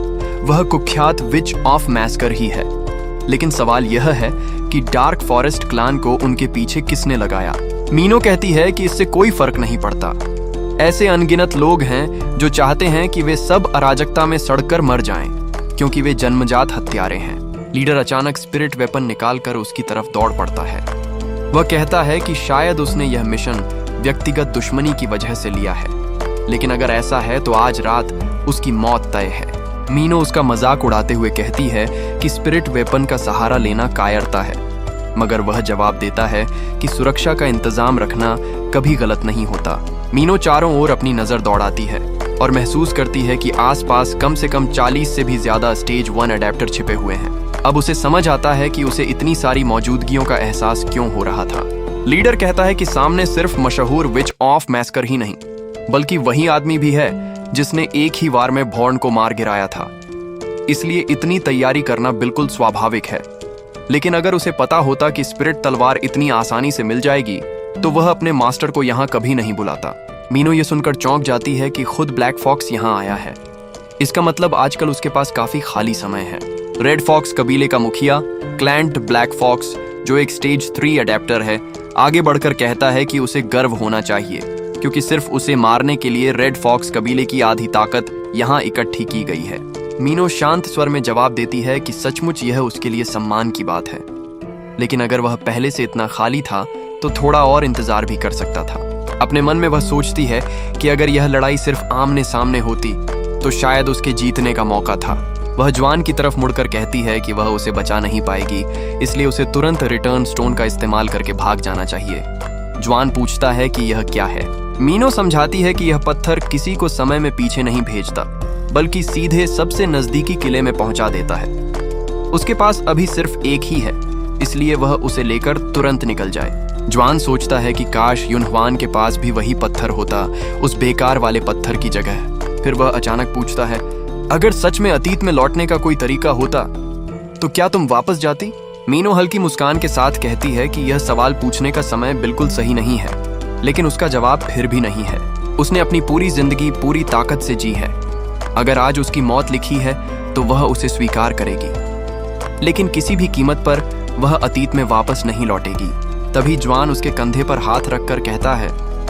वह कुख्यात विच ऑफ मैस्कर ही है। लेकिन सवाल यह है कि डार्क फॉरेस्ट क्लान को उनके पीछे किसने लगाया। मीनो कहती है कि इससे कोई फर्क नहीं पड़ता। ऐसे अनगिनत लोग हैं जो चाहते हैं कि वे सब अराजकता में सड़कर मर जाएं, क्योंकि वे जन्मजात हत्यारे हैं। लीडर अचानक स्पिरिट वेपन निकालकर उसकी तरफ दौड़ पड़ता है। वह कहता है कि शायद उसने यह मिशन व्यक्तिगत दुश्मनी की वजह से लिया है, लेकिन अगर ऐसा है तो आज रात उसकी मौत तय है। मीनो उसका मजाक उड़ाते हुए कहती है कि स्पिरिट वेपन का सहारा लेना कायरता है, मगर वह जवाब देता है कि सुरक्षा का इंतजाम रखना कभी गलत नहीं होता। मीनो चारों ओर अपनी नजर दौड़ाती है और महसूस करती है कि आसपास कम से कम 40 से भी ज्यादा स्टेज 1 अडेप्टर छिपे हुए हैं। अब उसे समझ आता है कि उसे इतनी सारी मौजूदगियों का एहसास क्यों हो रहा था। लीडर कहता है कि सामने सिर्फ मशहूर विच ऑफ मैस्कर ही नहीं, बल्कि वही आदमी भी है जिसने एक ही वार में भॉर्न को मार गिराया था। इसलिए इतनी तैयारी करना बिल्कुल स्वाभाविक है। लेकिन अगर उसे पता होता कि स्पिरिट तलवार इतनी आसानी से मिल जाएगी तो वह अपने मास्टर को यहाँ कभी नहीं बुलाता। मीनो ये सुनकर चौंक जाती है कि खुद ब्लैक फॉक्स यहाँ आया है। इसका मतलब आजकल उसके पास काफी खाली समय है। रेड फॉक्स कबीले का मुखिया क्लैंट ब्लैक फॉक्स, जो एक स्टेज 3 अडेप्टर है, आगे बढ़कर कहता है कि उसे गर्व होना चाहिए क्योंकि सिर्फ उसे मारने के लिए रेड फॉक्स कबीले की आधी ताकत यहाँ इकट्ठी की गई है। मीनो शांत स्वर में जवाब देती है कि सचमुच यह उसके लिए सम्मान की बात है, लेकिन अगर वह पहले से इतना खाली था तो थोड़ा और इंतजार भी कर सकता था। अपने मन में वह सोचती है कि अगर यह लड़ाई सिर्फ आमने सामने होती तो शायद उसके जीतने का मौका था। वह जवान की तरफ मुड़कर कहती है कि वह उसे बचा नहीं पाएगी, इसलिए उसे तुरंत रिटर्न स्टोन का इस्तेमाल करके भाग जाना चाहिए। जवान पूछता है कि यह क्या है। मीनो समझाती है कि यह पत्थर किसी को समय में पीछे नहीं भेजता, बल्कि सीधे सबसे नजदीकी किले में पहुंचा देता है। उसके पास अभी सिर्फ एक ही है, इसलिए वह उसे लेकर तुरंत निकल जाए। जवान सोचता है कि काश युनह्वान के पास भी वही पत्थर होता, उस बेकार वाले पत्थर की जगह। फिर वह अचानक पूछता है, अगर सच में अतीत में लौटने का कोई तरीका होता तो क्या तुम वापस जाती? मीनो हल्की मुस्कान के साथ कहती है कि यह सवाल पूछने का समय बिल्कुल सही नहीं है, लेकिन उसका जवाब फिर भी नहीं है। उसने अपनी पूरी जिंदगी पूरी ताकत से जी है। अगर आज उसकी मौत लिखी है तो वह उसे स्वीकार करेगी, लेकिन किसी भी कीमत पर वह अतीत में वापस नहीं लौटेगी। तभी जवान उसके कंधे पर हाथ रखकर कहता है,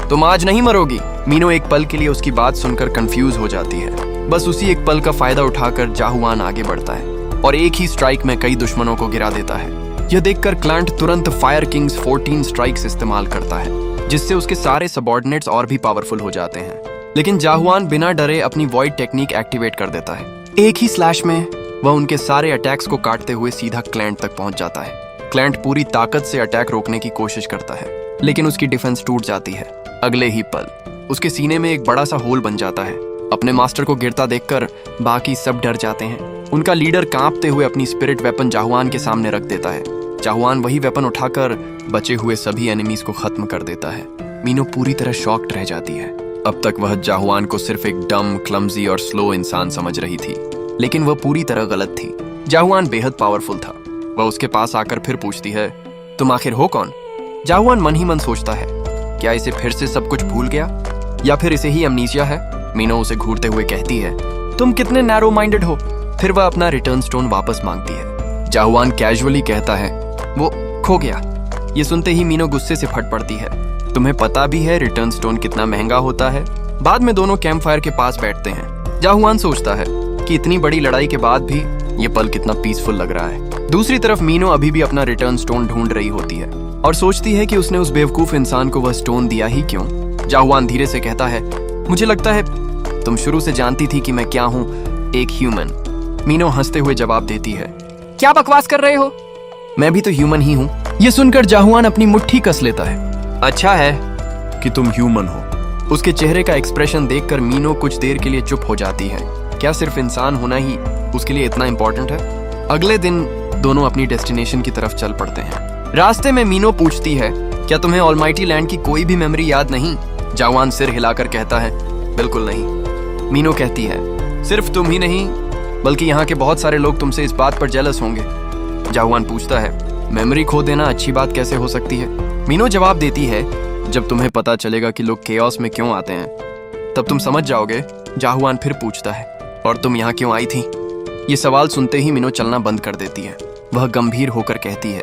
तुम आज नहीं मरोगी। मीनो एक पल के लिए उसकी बात सुनकर कंफ्यूज हो जाती है। बस उसी एक पल का फायदा उठाकर जाहुआन आगे बढ़ता है और एक ही स्ट्राइक में कई दुश्मनों को गिरा देता है। यह देखकर क्लांट तुरंत फायर किंग्स 14 स्ट्राइक्स इस्तेमाल करता है। जिससे उसके सारे सबऑर्डिनेट्स और भी पावरफुल हो जाते हैं। लेकिन जाहुआन बिना डरे अपनी वॉइड टेक्निक एक्टिवेट कर देता है। एक ही स्लैश में वह उनके सारे अटैक्स को काटते हुए सीधा क्लैंट तक पहुंच जाता है। क्लैंट पूरी ताकत से अटैक रोकने की कोशिश करता है, लेकिन उसकी डिफेंस टूट जाती है। अगले ही पल उसके सीने में एक बड़ा सा होल बन जाता है। अपने मास्टर को गिरता देखकर बाकी सब डर जाते हैं। उनका लीडर कांपते हुए अपनी स्पिरिट वेपन जाहुआन के सामने रख देता है। जाहुआन वही वेपन उठाकर बचे हुए सभी एनिमीज को खत्म कर देता है। मीनो पूरी तरह शॉक्ड रह जाती है। अब तक वह जाहुआन को सिर्फ एक डम, क्लमजी और स्लो इंसान समझ रही थी, लेकिन वह पूरी तरह गलत थी। जाहुआन बेहद पावरफुल था। वह उसके पास आकर फिर पूछती है, तुम आखिर हो कौन? जाहुआन मन ही मन सोचता है, क्या इसे फिर से सब कुछ भूल गया या फिर इसे ही अमनीसिया है? मीनो उसे घूरते हुए कहती है, तुम कितने नैरो माइंडेड हो। फिर वह अपना रिटर्न स्टोन वापस मांगती है। जाहुआन कैजुअली कहता है, वो खो गया। ये सुनते ही मीनो गुस्से से फट पड़ती है। तुम्हें पता भी है रिटर्न स्टोन कितना महंगा होता है? बाद में दोनों कैंप फायर के पास बैठते हैं। जाहुआन सोचता है कि इतनी बड़ी लड़ाई के बाद भी ये पल कितना पीसफुल लग रहा है। दूसरी तरफ मीनो अभी भी अपना रिटर्न स्टोन ढूंढ रही होती है और सोचती है कि उसने उस बेवकूफ इंसान को वह स्टोन दिया ही क्यों। जाहुआन धीरे से कहता है, मुझे लगता है तुम शुरू से जानती थी कि मैं क्या हूँ, एक ह्यूमन। मीनो हंसते हुए जवाब देती है, क्या बकवास कर रहे हो, मैं भी तो ह्यूमन ही हूँ। ये सुनकर जाहुआन अपनी मुट्ठी कस लेता है। अच्छा है कि तुम ह्यूमन हो। उसके चेहरे का एक्सप्रेशन देखकर मीनो कुछ देर के लिए चुप हो जाती है। क्या सिर्फ इंसान होना ही उसके लिए इतना इंपॉर्टेंट है? अगले दिन दोनों अपनी डेस्टिनेशन की तरफ चल पड़ते हैं। रास्ते में मीनो पूछती है, क्या तुम्हें ऑलमाइटी लैंड की कोई भी मेमोरी याद नहीं? जाहुआन सिर हिलाकर कहता है, बिल्कुल नहीं। मीनो कहती है, सिर्फ तुम ही नहीं बल्कि यहाँ के बहुत सारे लोग तुमसे इस बात पर जेलस होंगे। जाहुआन पूछता है, मेमोरी खो देना अच्छी बात कैसे हो सकती है? मीनो जवाब देती है, जब तुम्हें पता चलेगा कि लोग केओस में क्यों आते हैं तब तुम समझ जाओगे। जाहुआन फिर पूछता है, और तुम यहाँ क्यों आई थी? ये सवाल सुनते ही मीनो चलना बंद कर देती है। वह गंभीर होकर कहती है,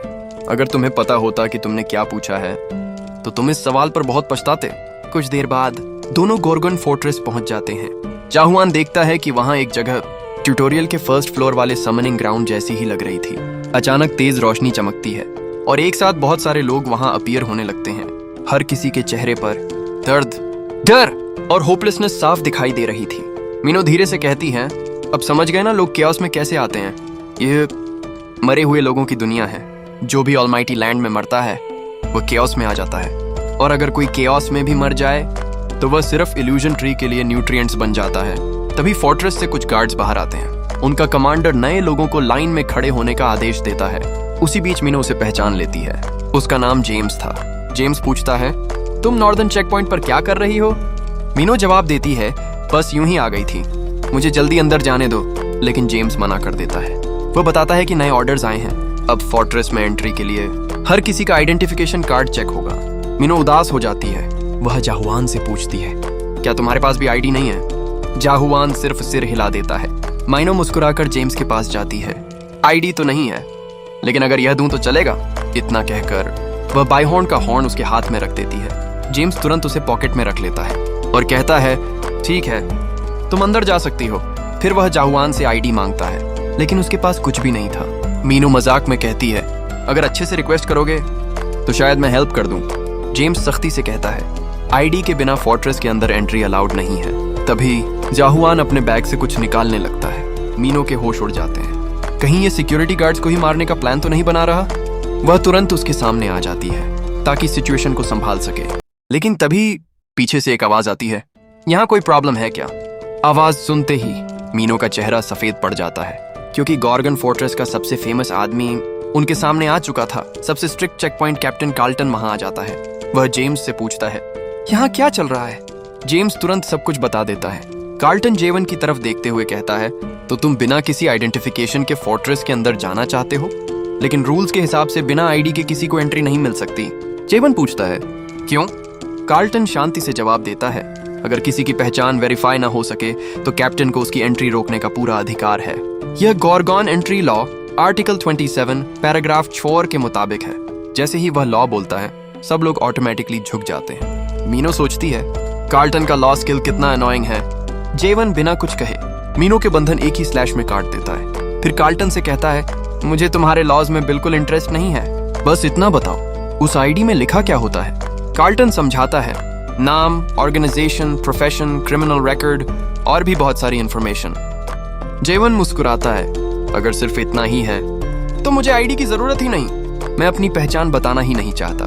अगर तुम्हें पता होता कि तुमने क्या पूछा है तो तुम इस सवाल पर बहुत पछताते। कुछ देर बाद दोनों गोर्गन फोर्ट्रेस पहुंच जाते हैं। जाहुआन देखता है कि वहां एक जगह ट्यूटोरियल के फर्स्ट फ्लोर वाले समनिंग ग्राउंड जैसी ही लग रही थी। अचानक तेज रोशनी चमकती है और एक साथ बहुत सारे लोग वहां अपीयर होने लगते हैं। हर किसी के चेहरे पर दर्द, डर और होपलेसनेस साफ दिखाई दे रही थी। मीनो धीरे से कहती है, अब समझ गए ना लोग केओस में कैसे आते हैं? ये मरे हुए लोगों की दुनिया है। जो भी ऑलमाइटी लैंड में मरता है वो केओस में आ जाता है, और अगर कोई केओस में भी मर जाए तो वह सिर्फ इल्यूजन ट्री के लिए न्यूट्रिएंट्स बन जाता है। तभी फोर्ट्रेस से कुछ गार्ड्स बाहर आते हैं। उनका कमांडर नए लोगों को लाइन में खड़े होने का आदेश देता है। उसी बीच मीनो उसे पहचान लेती है। उसका नाम जेम्स था। जेम्स पूछता है, तुम नॉर्दर्न चेक पॉइंट पर क्या कर रही हो? मीनो जवाब देती है, बस यूं ही आ गई थी, मुझे जल्दी अंदर जाने दो। लेकिन जेम्स मना कर देता है। वह बताता है कि नए ऑर्डर्स आए हैं। अब फोर्ट्रेस में एंट्री के लिए हर किसी का आइडेंटिफिकेशन कार्ड चेक होगा। मीनो उदास हो जाती है। वह जाहुआन से पूछती है, क्या तुम्हारे पास भी आईडी नहीं है? जाहुआन सिर्फ सिर हिला देता है। मीनो मुस्कुराकर जेम्स के पास जाती है। आईडी तो नहीं है, लेकिन अगर यह दूं तो चलेगा। इतना कहकर वह बाइहॉर्न का हॉर्न उसके हाथ में रख देती है। जेम्स तुरंत उसे पॉकेट में रख लेता है और कहता है, ठीक है, तुम अंदर जा सकती हो। फिर वह जाहुआन से आईडी मांगता है, लेकिन उसके पास कुछ भी नहीं था। मीनो मजाक में कहती है, अगर अच्छे से रिक्वेस्ट करोगे तो शायद मैं हेल्प कर दूं। जेम्स सख्ती से कहता है, आईडी के बिना फोर्ट्रेस के अंदर एंट्री अलाउड नहीं है। तभी जाहुआन अपने बैग से कुछ निकालने लगता है। मीनो के होश उड़ जाते हैं। कहीं ये सिक्योरिटी गार्ड्स को ही मारने का प्लान तो नहीं बना रहा? वह तुरंत उसके सामने आ जाती है ताकि सिचुएशन को संभाल सके। लेकिन तभी पीछे से एक आवाज आती है, यहाँ कोई प्रॉब्लम है क्या? आवाज सुनते ही मीनो का चेहरा सफेद पड़ जाता है, क्योंकि गॉर्गन फोर्ट्रेस का सबसे फेमस आदमी उनके सामने आ चुका था। सबसे strict check point captain Carlton वहां आ जाता है। वह जेम्स से पूछता है, यहाँ क्या चल रहा है? जेम्स तुरंत सब कुछ बता देता है। कार्ल्टन जेवन की तरफ देखते हुए कहता है, तो तुम बिना किसी आइडेंटिफिकेशन के फोर्ट्रेस के अंदर जाना चाहते हो? लेकिन रूल्स के हिसाब से बिना आईडी के किसी को एंट्री नहीं मिल सकती। जेवन पूछता है, क्यों? कार्ल्टन शांति से जवाब देता है, अगर किसी की पहचान वेरीफाई ना हो सके तो कैप्टन को उसकी एंट्री रोकने का पूरा अधिकार है। यह Gorgon entry law article 27 paragraph 4 के मुताबिक है। जैसे ही वह लॉ बोलता है सब लोग ऑटोमेटिकली झुक जाते हैं। मीनो सोचती है, कार्ल्टन का लॉ स्किल कितना अनोइंग है। जेवन बिना कुछ कहे मीनो के बंधन एक ही स्लैश में काट देता है। फिर कार्ल्टन से कहता है, मुझे तुम्हारे लॉज में बिल्कुल इंटरेस्ट नहीं है, बस इतना बताओ उस आईडी में लिखा क्या होता है? कार्ल्टन समझाता है, नाम, ऑर्गेनाइजेशन, प्रोफेशन, क्रिमिनल रिकॉर्ड और भी बहुत सारी इंफॉर्मेशन। जेवन मुस्कुराता है, अगर सिर्फ इतना ही है तो मुझे आईडी की जरूरत ही नहीं, मैं अपनी पहचान बताना ही नहीं चाहता।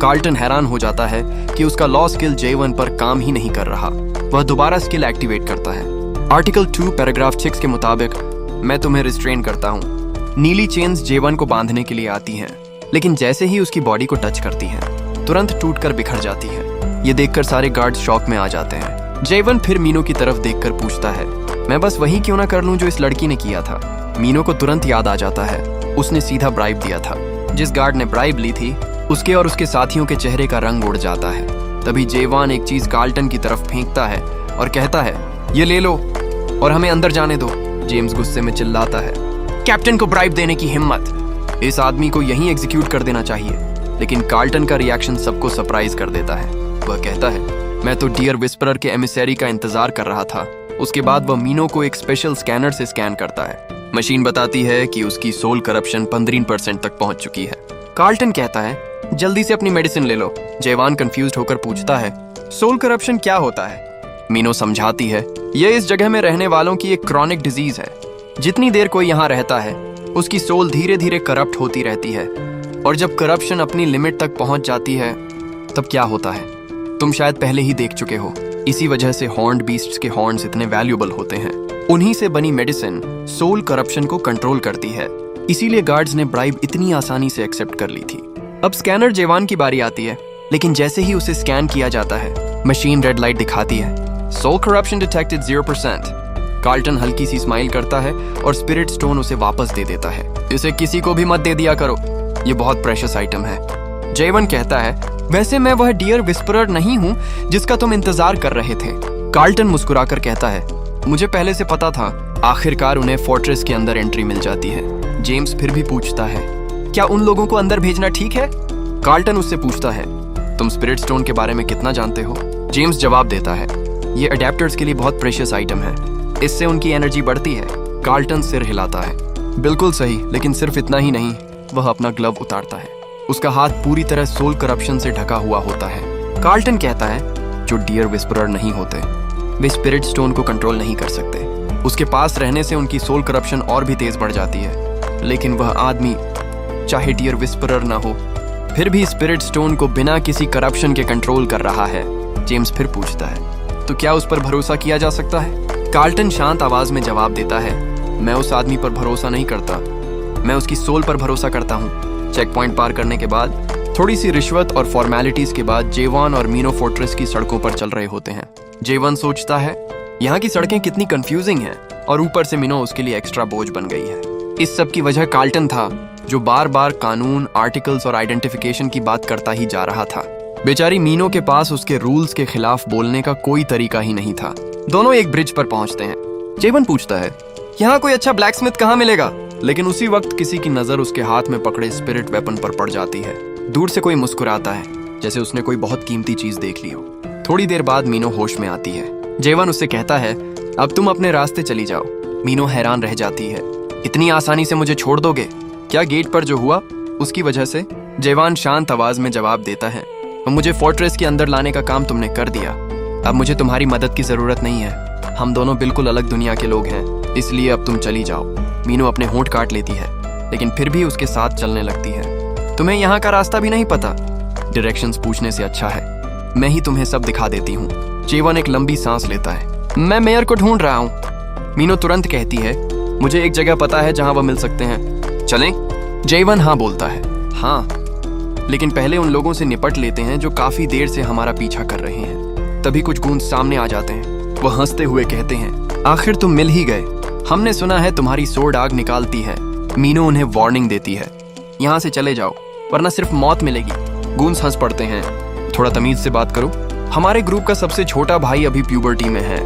कार्ल्टन हैरान हो जाता है कि उसका लॉ स्किल जेवन पर काम ही नहीं कर रहा। वह दोबारा स्किल एक्टिवेट करता है। आर्टिकल 2 पैराग्राफ 6 के मुताबिक मैं तुम्हें रिस्ट्रेन करता हूँ। नीली चेन्स जेवन को बांधने के लिए आती हैं, लेकिन जैसे ही उसकी बॉडी को टच करती हैं, तुरंत टूटकर बिखर जाती है। ये देखकर सारे गार्ड्स शॉक में आ जाते हैं। जेवन फिर मीनो की तरफ देखकर पूछता है, मैं बस वही क्यों ना कर लूं जो इस लड़की ने किया था। मीनो को तुरंत याद आ जाता है, उसने सीधा ब्राइब दिया था। जिस गार्ड ने ब्राइब ली थी उसके और उसके साथियों के चेहरे का रंग उड़ जाता है। तभी जेवान एक चीज कार्ल्टन की तरफ फेंकता है और कहता है, ये ले लो और हमें अंदर जाने दो। जेम्स गुस्से में चिल्लाता है, कैप्टन को ब्राइब देने की हिम्मत, इस आदमी को यहीं एग्जीक्यूट कर देना चाहिए। लेकिन कार्ल्टन का रिएक्शन सबको सरप्राइज कर देता है। वह कहता है, मैं तो डियर विस्परर के एमिसरी का इंतजार कर रहा था। उसके बाद वह मीनो को एक स्पेशल स्कैनर से स्कैन करता है। मशीन बताती है कि उसकी सोल करप्शन 15% तक पहुंच चुकी है। कार्ल्टन कहता है, जल्दी से अपनी मेडिसिन ले लो। जेवान कंफ्यूज्ड होकर पूछता है, सोल करप्शन क्या होता है? मीनो समझाती है, यह इस जगह में रहने वालों की एक क्रॉनिक डिजीज है। जितनी देर कोई यहाँ रहता है उसकी सोल धीरे धीरे करप्ट होती रहती है, और जब करप्शन अपनी लिमिट तक पहुंच जाती है तब क्या होता है तुम शायद पहले ही देख चुके हो। इसी वजह से हॉर्न्ड बीस्ट्स के हॉर्न्स इतने वैल्यूएबल होते हैं। उन्हीं से बनी मेडिसिन सोल करप्शन को कंट्रोल करती है। इसीलिए गार्ड्स ने ब्राइब इतनी आसानी से एक्सेप्ट कर ली थी। अब स्कैनर जेवान की बारी आती है, लेकिन जैसे ही उसे स्कैन किया जाता है मशीन रेड लाइट दिखाती है, सोल करप्शन डिटेक्टेड 0%। कार्ल्टन हल्की सी स्माइल करता है और स्पिरिट स्टोन उसे वापस दे देता है। इसे किसी को भी मत दे दिया करो, ये बहुत प्रेशियस आइटम है। जेवन कहता है, वैसे मैं वह डियर विस्परर नहीं हूँ जिसका तुम इंतजार कर रहे थे। कार्ल्टन मुस्कुराकर कहता है, मुझे पहले से पता था। आखिरकार उन्हें फोर्ट्रेस के अंदर एंट्री मिल जाती है। जेम्स फिर भी पूछता है, क्या उन लोगों को अंदर भेजना ठीक है? कार्ल्टन उससे पूछता है, तुम स्पिरिट स्टोन के बारे में कितना जानते हो? जेम्स जवाब देता है, ये अडेप्टर्स के लिए बहुत प्रेशियस आइटम है, इससे उनकी एनर्जी बढ़ती है। कार्ल्टन सिर हिलाता है, बिल्कुल सही, लेकिन सिर्फ इतना ही नहीं। वह अपना ग्लव उतारता है। उसका हाथ पूरी तरह सोल करप्शन से ढका हुआ होता है। कार्ल्टन कहता है, जो डियर विस्परर नहीं होते वे स्पिरिट स्टोन को कंट्रोल नहीं कर सकते। उसके पास रहने से उनकी सोल करप्शन और भी तेज बढ़ जाती है। लेकिन वह आदमी चाहे डियर विस्परर ना हो, फिर भी स्पिरिट स्टोन को बिना किसी करप्शन के कंट्रोल कर रहा है। जेम्स फिर पूछता है, तो क्या उस पर भरोसा किया जा सकता है? कार्ल्टन शांत आवाज में जवाब देता है, मैं उस आदमी पर भरोसा नहीं करता, मैं उसकी सोल पर भरोसा करता हूँ। चेक पॉइंट पार करने के बाद थोड़ी सी रिश्वत और फॉर्मेलिटीज के बाद जेवान और मीनो फोर्ट्रेस की सड़कों पर चल रहे होते हैं। जेवन सोचता है, यहाँ की सड़कें कितनी कंफ्यूजिंग हैं, और ऊपर से मीनो उसके लिए एक्स्ट्रा बोझ बन गई है। इस सब की वजह कार्ल्टन था, जो बार बार कानून, आर्टिकल्स और आइडेंटिफिकेशन की बात करता ही जा रहा था। बेचारी मीनो के पास उसके रूल्स के खिलाफ बोलने का कोई तरीका ही नहीं था। दोनों एक ब्रिज पर पहुंचते हैं। जेवन पूछता है, यहाँ कोई अच्छा ब्लैकस्मिथ कहाँ मिलेगा? लेकिन उसी वक्त किसी की नजर उसके हाथ में पकड़े स्पिरिट वेपन पर पड़ जाती है। दूर से कोई मुस्कुराता है, जैसे उसने कोई बहुत कीमती चीज देख ली हो। थोड़ी देर बाद मीनो होश में आती है। जेवन उससे कहता है, अब तुम अपने रास्ते चली जाओ। मीनो हैरान रह जाती है, इतनी आसानी से मुझे छोड़ दोगे? क्या गेट पर जो हुआ उसकी वजह से? जेवान शांत आवाज में जवाब देता है, मुझे फोर्ट्रेस के अंदर लाने का काम तुमने कर दिया, अब मुझे तुम्हारी मदद की जरूरत नहीं है। हम दोनों बिल्कुल अलग दुनिया के लोग हैं, इसलिए अब तुम चली जाओ। मीनो अपने होंठ काट लेती है, लेकिन फिर भी उसके साथ चलने लगती है। तुम्हें यहाँ का रास्ता भी नहीं पता? डायरेक्शंस पूछने से अच्छा है मैं ही तुम्हें सब दिखा देती हूँ। जेवन एक लंबी सांस लेता है, मैं मेयर को ढूंढ रहा हूँ। मीनो तुरंत कहती है, मुझे एक जगह पता है जहाँ वह मिल सकते हैं, चलें? जेवन हाँ बोलता है, हाँ, लेकिन पहले उन लोगों से निपट लेते हैं जो काफी देर से हमारा पीछा कर रहे हैं। तभी कुछ गूंज सामने आ जाते हैं। वह हंसते हुए कहते हैं, आखिर तुम मिल ही गए। हमने सुना है तुम्हारी सोर्ड आग निकालती है। मीनो उन्हें वार्निंग देती है, यहाँ से चले जाओ वरना सिर्फ मौत मिलेगी। गूंज हंस पड़ते हैं, थोड़ा तमीज से बात करो, हमारे ग्रुप का सबसे छोटा भाई अभी प्यूबर्टी में है।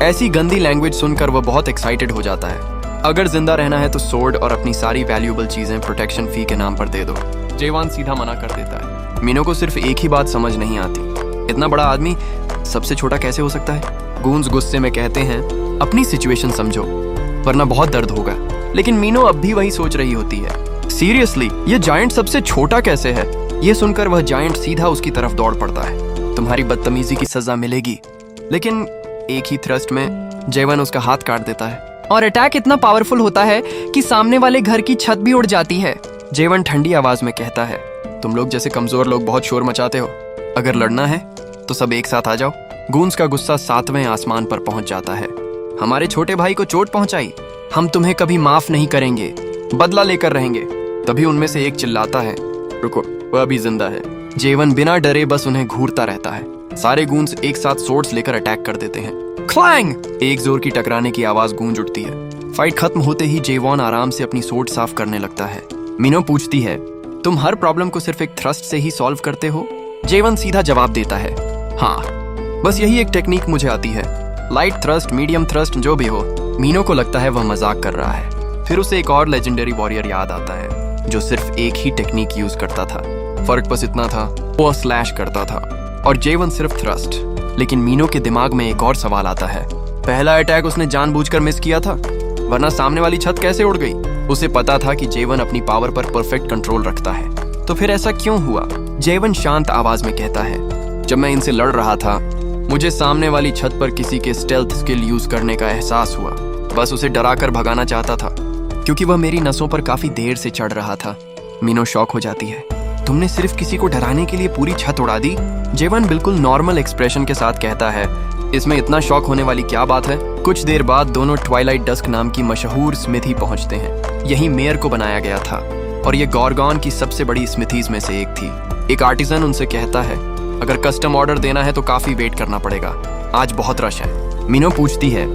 ऐसी गंदी लैंग्वेज सुनकर वह बहुत एक्साइटेड हो जाता है। अगर जिंदा रहना है तो सोर्ड और अपनी सारी वैल्यूएबल चीजें प्रोटेक्शन फी के नाम पर दे दो। जेवान सीधा मना कर देता है। मीनो को सिर्फ एक ही बात समझ नहीं आती, इतना बड़ा आदमी सबसे छोटा कैसे हो सकता है? गूंज गुस्से में कहते हैं, अपनी सिचुएशन समझो वरना बहुत दर्द होगा। लेकिन मीनो अब भी वही सोच रही होती है, सीरियसली ये जायंट सबसे छोटा कैसे है? ये सुनकर वह जायंट सीधा उसकी तरफ दौड़ पड़ता है। तुम्हारी बदतमीजी की सजा मिलेगी। लेकिन एक ही थ्रस्ट में जयवन उसका हाथ काट देता है और अटैक इतना पावरफुल होता है कि सामने वाले घर की छत भी उड़ जाती है। जयवन ठंडी आवाज में कहता है, तुम लोग जैसे कमजोर लोग बहुत शोर मचाते हो। अगर लड़ना है तो सब एक साथ आ जाओ। गूंज का गुस्सा 7वें आसमान पर पहुंच जाता है। हमारे छोटे भाई को चोट पहुंचाई, हम तुम्हें कभी माफ नहीं करेंगे, बदला लेकर रहेंगे। तभी उनमें से एक चिल्लाता है, रुको, वह अभी जिंदा है। जयवन बिना डरे बस उन्हें घूरता रहता है। सारे गूंज एक साथ सोर्ड्स लेकर अटैक कर देते हैं। क्लैंग! एक जोर की टकराने की आवाज गूंज उठती है। फाइट खत्म होते ही जेवॉन आराम से अपनी सोर्ड साफ करने लगता है। मीनो पूछती है, तुम हर प्रॉब्लम को सिर्फ एक थ्रस्ट से ही सॉल्व करते हो? जेवन सीधा जवाब देता है, हाँ, बस यही एक टेक्निक मुझे आती है। लाइट थ्रस्ट, मीडियम थ्रस्ट, जो भी हो। मीनो को लगता है वह मजाक कर रहा है। फिर उसे एक और लेजेंडरी वॉरियर याद आता है जो सिर्फ एक ही टेक्निक यूज करता था। फर्क बस इतना था, वो स्लैश करता था और जेवन सिर्फ थ्रस्ट। लेकिन मीनो के दिमाग में एक और सवाल आता है, पहला अटैक उसने जानबूझकर मिस किया था, वरना सामने वाली छत कैसे उड़ गई? उसे पता था कि जेवन अपनी पावर पर परफेक्ट कंट्रोल रखता है, तो फिर ऐसा क्यों हुआ? जेवन शांत आवाज में कहता है, जब मैं इनसे लड़ रहा था मुझे सामने वाली छत पर किसी के स्टेल्थ स्किल यूज करने का एहसास हुआ। बस उसे डराकर भगाना चाहता था क्योंकि वह मेरी नसों पर काफी देर से चढ़ रहा था। मीनो शॉक हो जाती है, तुमने सिर्फ किसी को डराने के लिए पूरी छत उड़ा दी? जेवन बिल्कुल नॉर्मल एक्सप्रेशन के साथ कहता है, इसमें इतना शॉक होने वाली क्या बात है? कुछ देर बाद दोनों ट्वाइलाइट डस्क नाम की मशहूर स्मिथी पहुंचते हैं। यही मेयर को बनाया गया था और ये गॉर्गॉन की सबसे बड़ी स्मिथीज में से एक थी। एक आर्टिजन उनसे कहता है, अगर कस्टम ऑर्डर देना है तो काफी वेट करना पड़ेगा, आज बहुत रश है। मीनो पूछती है,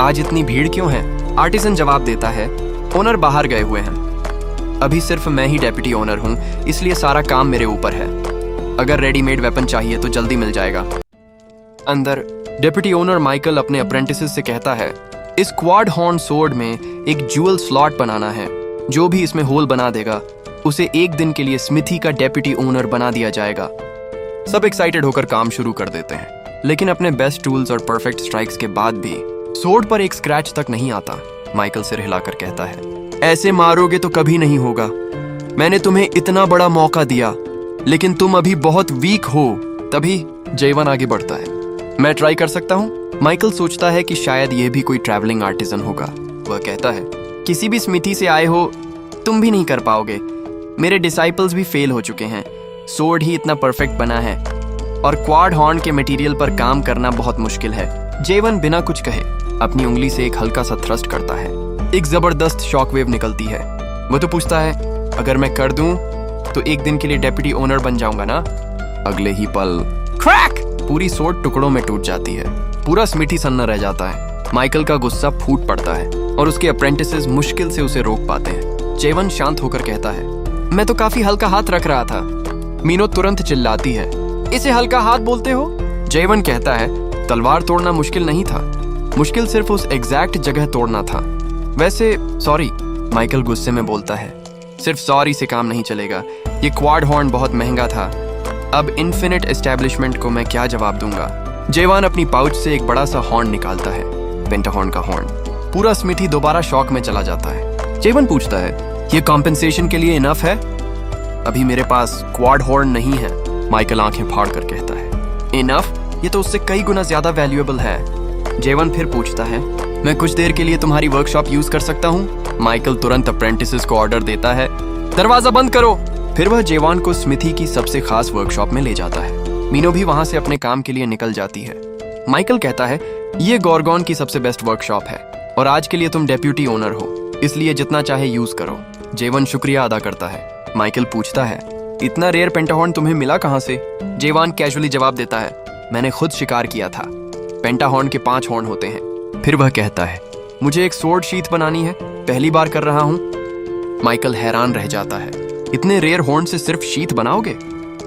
आज इतनी भीड़ क्यों है? आर्टिजन जवाब देता है, ओनर बाहर गए हुए हैं, अभी सिर्फ मैं ही डेप्यूटी ओनर हूँ, इसलिए सारा काम मेरे ऊपर है। अगर रेडीमेड वेपन चाहिए तो जल्दी मिल जाएगा। अंदर डेप्यूटी ओनर माइकल अपने अप्रेंटिसेस से कहता है, इस क्वाड हॉर्न सोर्ड में एक ज्यूअल स्लॉट बनाना है। जो भी इसमें होल बना देगा उसे एक दिन के लिए स्मिथी का डेप्यूटी ओनर बना दिया जाएगा। सब एक्साइटेड होकर काम शुरू कर देते हैं, लेकिन अपने बेस्ट टूल्स और परफेक्ट स्ट्राइक्स के बाद भी सोर्ड पर एक स्क्रैच तक नहीं आता। माइकल सिर हिलाकर कहता है, ऐसे मारोगे तो कभी नहीं होगा। मैंने तुम्हें इतना बड़ा मौका दिया, लेकिन तुम अभी बहुत वीक हो। तभी जेवन आगे बढ़ता है, मैं ट्राई कर सकता हूँ। माइकल सोचता है कि शायद यह भी कोई ट्रैवलिंग आर्टिजन होगा। वह कहता है, किसी भी स्मिथी से आए हो, तुम भी नहीं कर पाओगे। मेरे डिसाइपल्स भी फेल हो चुके हैं। सोर्ड ही इतना परफेक्ट बना है और क्वाड हॉर्न के मटेरियल पर काम करना बहुत मुश्किल है। जेवन बिना कुछ कहे अपनी उंगली से एक हल्का सा थ्रस्ट करता है। एक जबरदस्त शॉकवेव निकलती है। वो तो पूछता है, अगर मैं कर दूं तो एक दिन के लिए डेप्यूटी ओनर बन जाऊंगा ना? अगले ही पल क्रैक! पूरी सोर्ड टुकड़ों में टूट जाती है। पूरा स्मिथी सन्ना रह जाता है। माइकल का गुस्सा फूट पड़ता है और उसके अप्रेंटिसेस मुश्किल से उसे रोक पाते हैं। जेवन शांत होकर कहता है, मैं तो काफी हल्का हाथ रख रहा था। मीनो तुरंत चिल्लाती है, इसे हल्का हाथ बोलते हो? जेवन कहता है, तलवार तोड़ना मुश्किल नहीं था, मुश्किल सिर्फ उस एग्जैक्ट जगह तोड़ना था। वैसे सॉरी, माइकल गुस्से में बोलता है, सिर्फ सॉरी से काम नहीं चलेगा। ये क्वाड हॉर्न बहुत महंगा था। अब इन्फिनिट एस्टेब्लिशमेंट को मैं क्या जवाब दूंगा? जेवन अपनी पाउच से एक बड़ा सा हॉर्न निकालता है, पेंटाहॉर्न का हॉर्न। पूरा स्मिथी दोबारा शॉक में चला जाता है। जेवन पूछता है, ये कॉम्पेंसेशन के लिए इनफ है? अभी मेरे पास क्वाड हॉर्न नहीं है। माइकल आंखें फाड़ कर कहता है, इनफ? ये तो उससे कई गुना ज्यादा वैल्यूएबल है। जेवन फिर पूछता है, मैं कुछ देर के लिए तुम्हारी वर्कशॉप यूज कर सकता हूँ? माइकल तुरंत अप्रेंटिसेस को ऑर्डर देता है, दरवाजा बंद करो। फिर वह जेवन को स्मिथी की सबसे खास वर्कशॉप में ले जाता है। मीनो भी वहां से अपने काम के लिए निकल जाती है। माइकल कहता है, ये गॉर्गॉन की सबसे बेस्ट वर्कशॉप है और आज के लिए तुम डेप्यूटी ओनर हो, इसलिए जितना चाहे यूज करो। जेवन शुक्रिया अदा करता है। माइकल पूछता है, इतना रेयर पेंटाहॉर्न तुम्हें मिला कहां से? जेवन कैजुअली जवाब देता है, मैंने खुद शिकार किया था। पेंटाहॉर्न के 5 हॉर्न होते हैं। फिर वह कहता है, मुझे एक सोर्ड शीथ बनानी है, पहली बार कर रहा हूँ। माइकल हैरान रह जाता है, इतने रेयर हॉर्न से सिर्फ शीथ बनाओगे?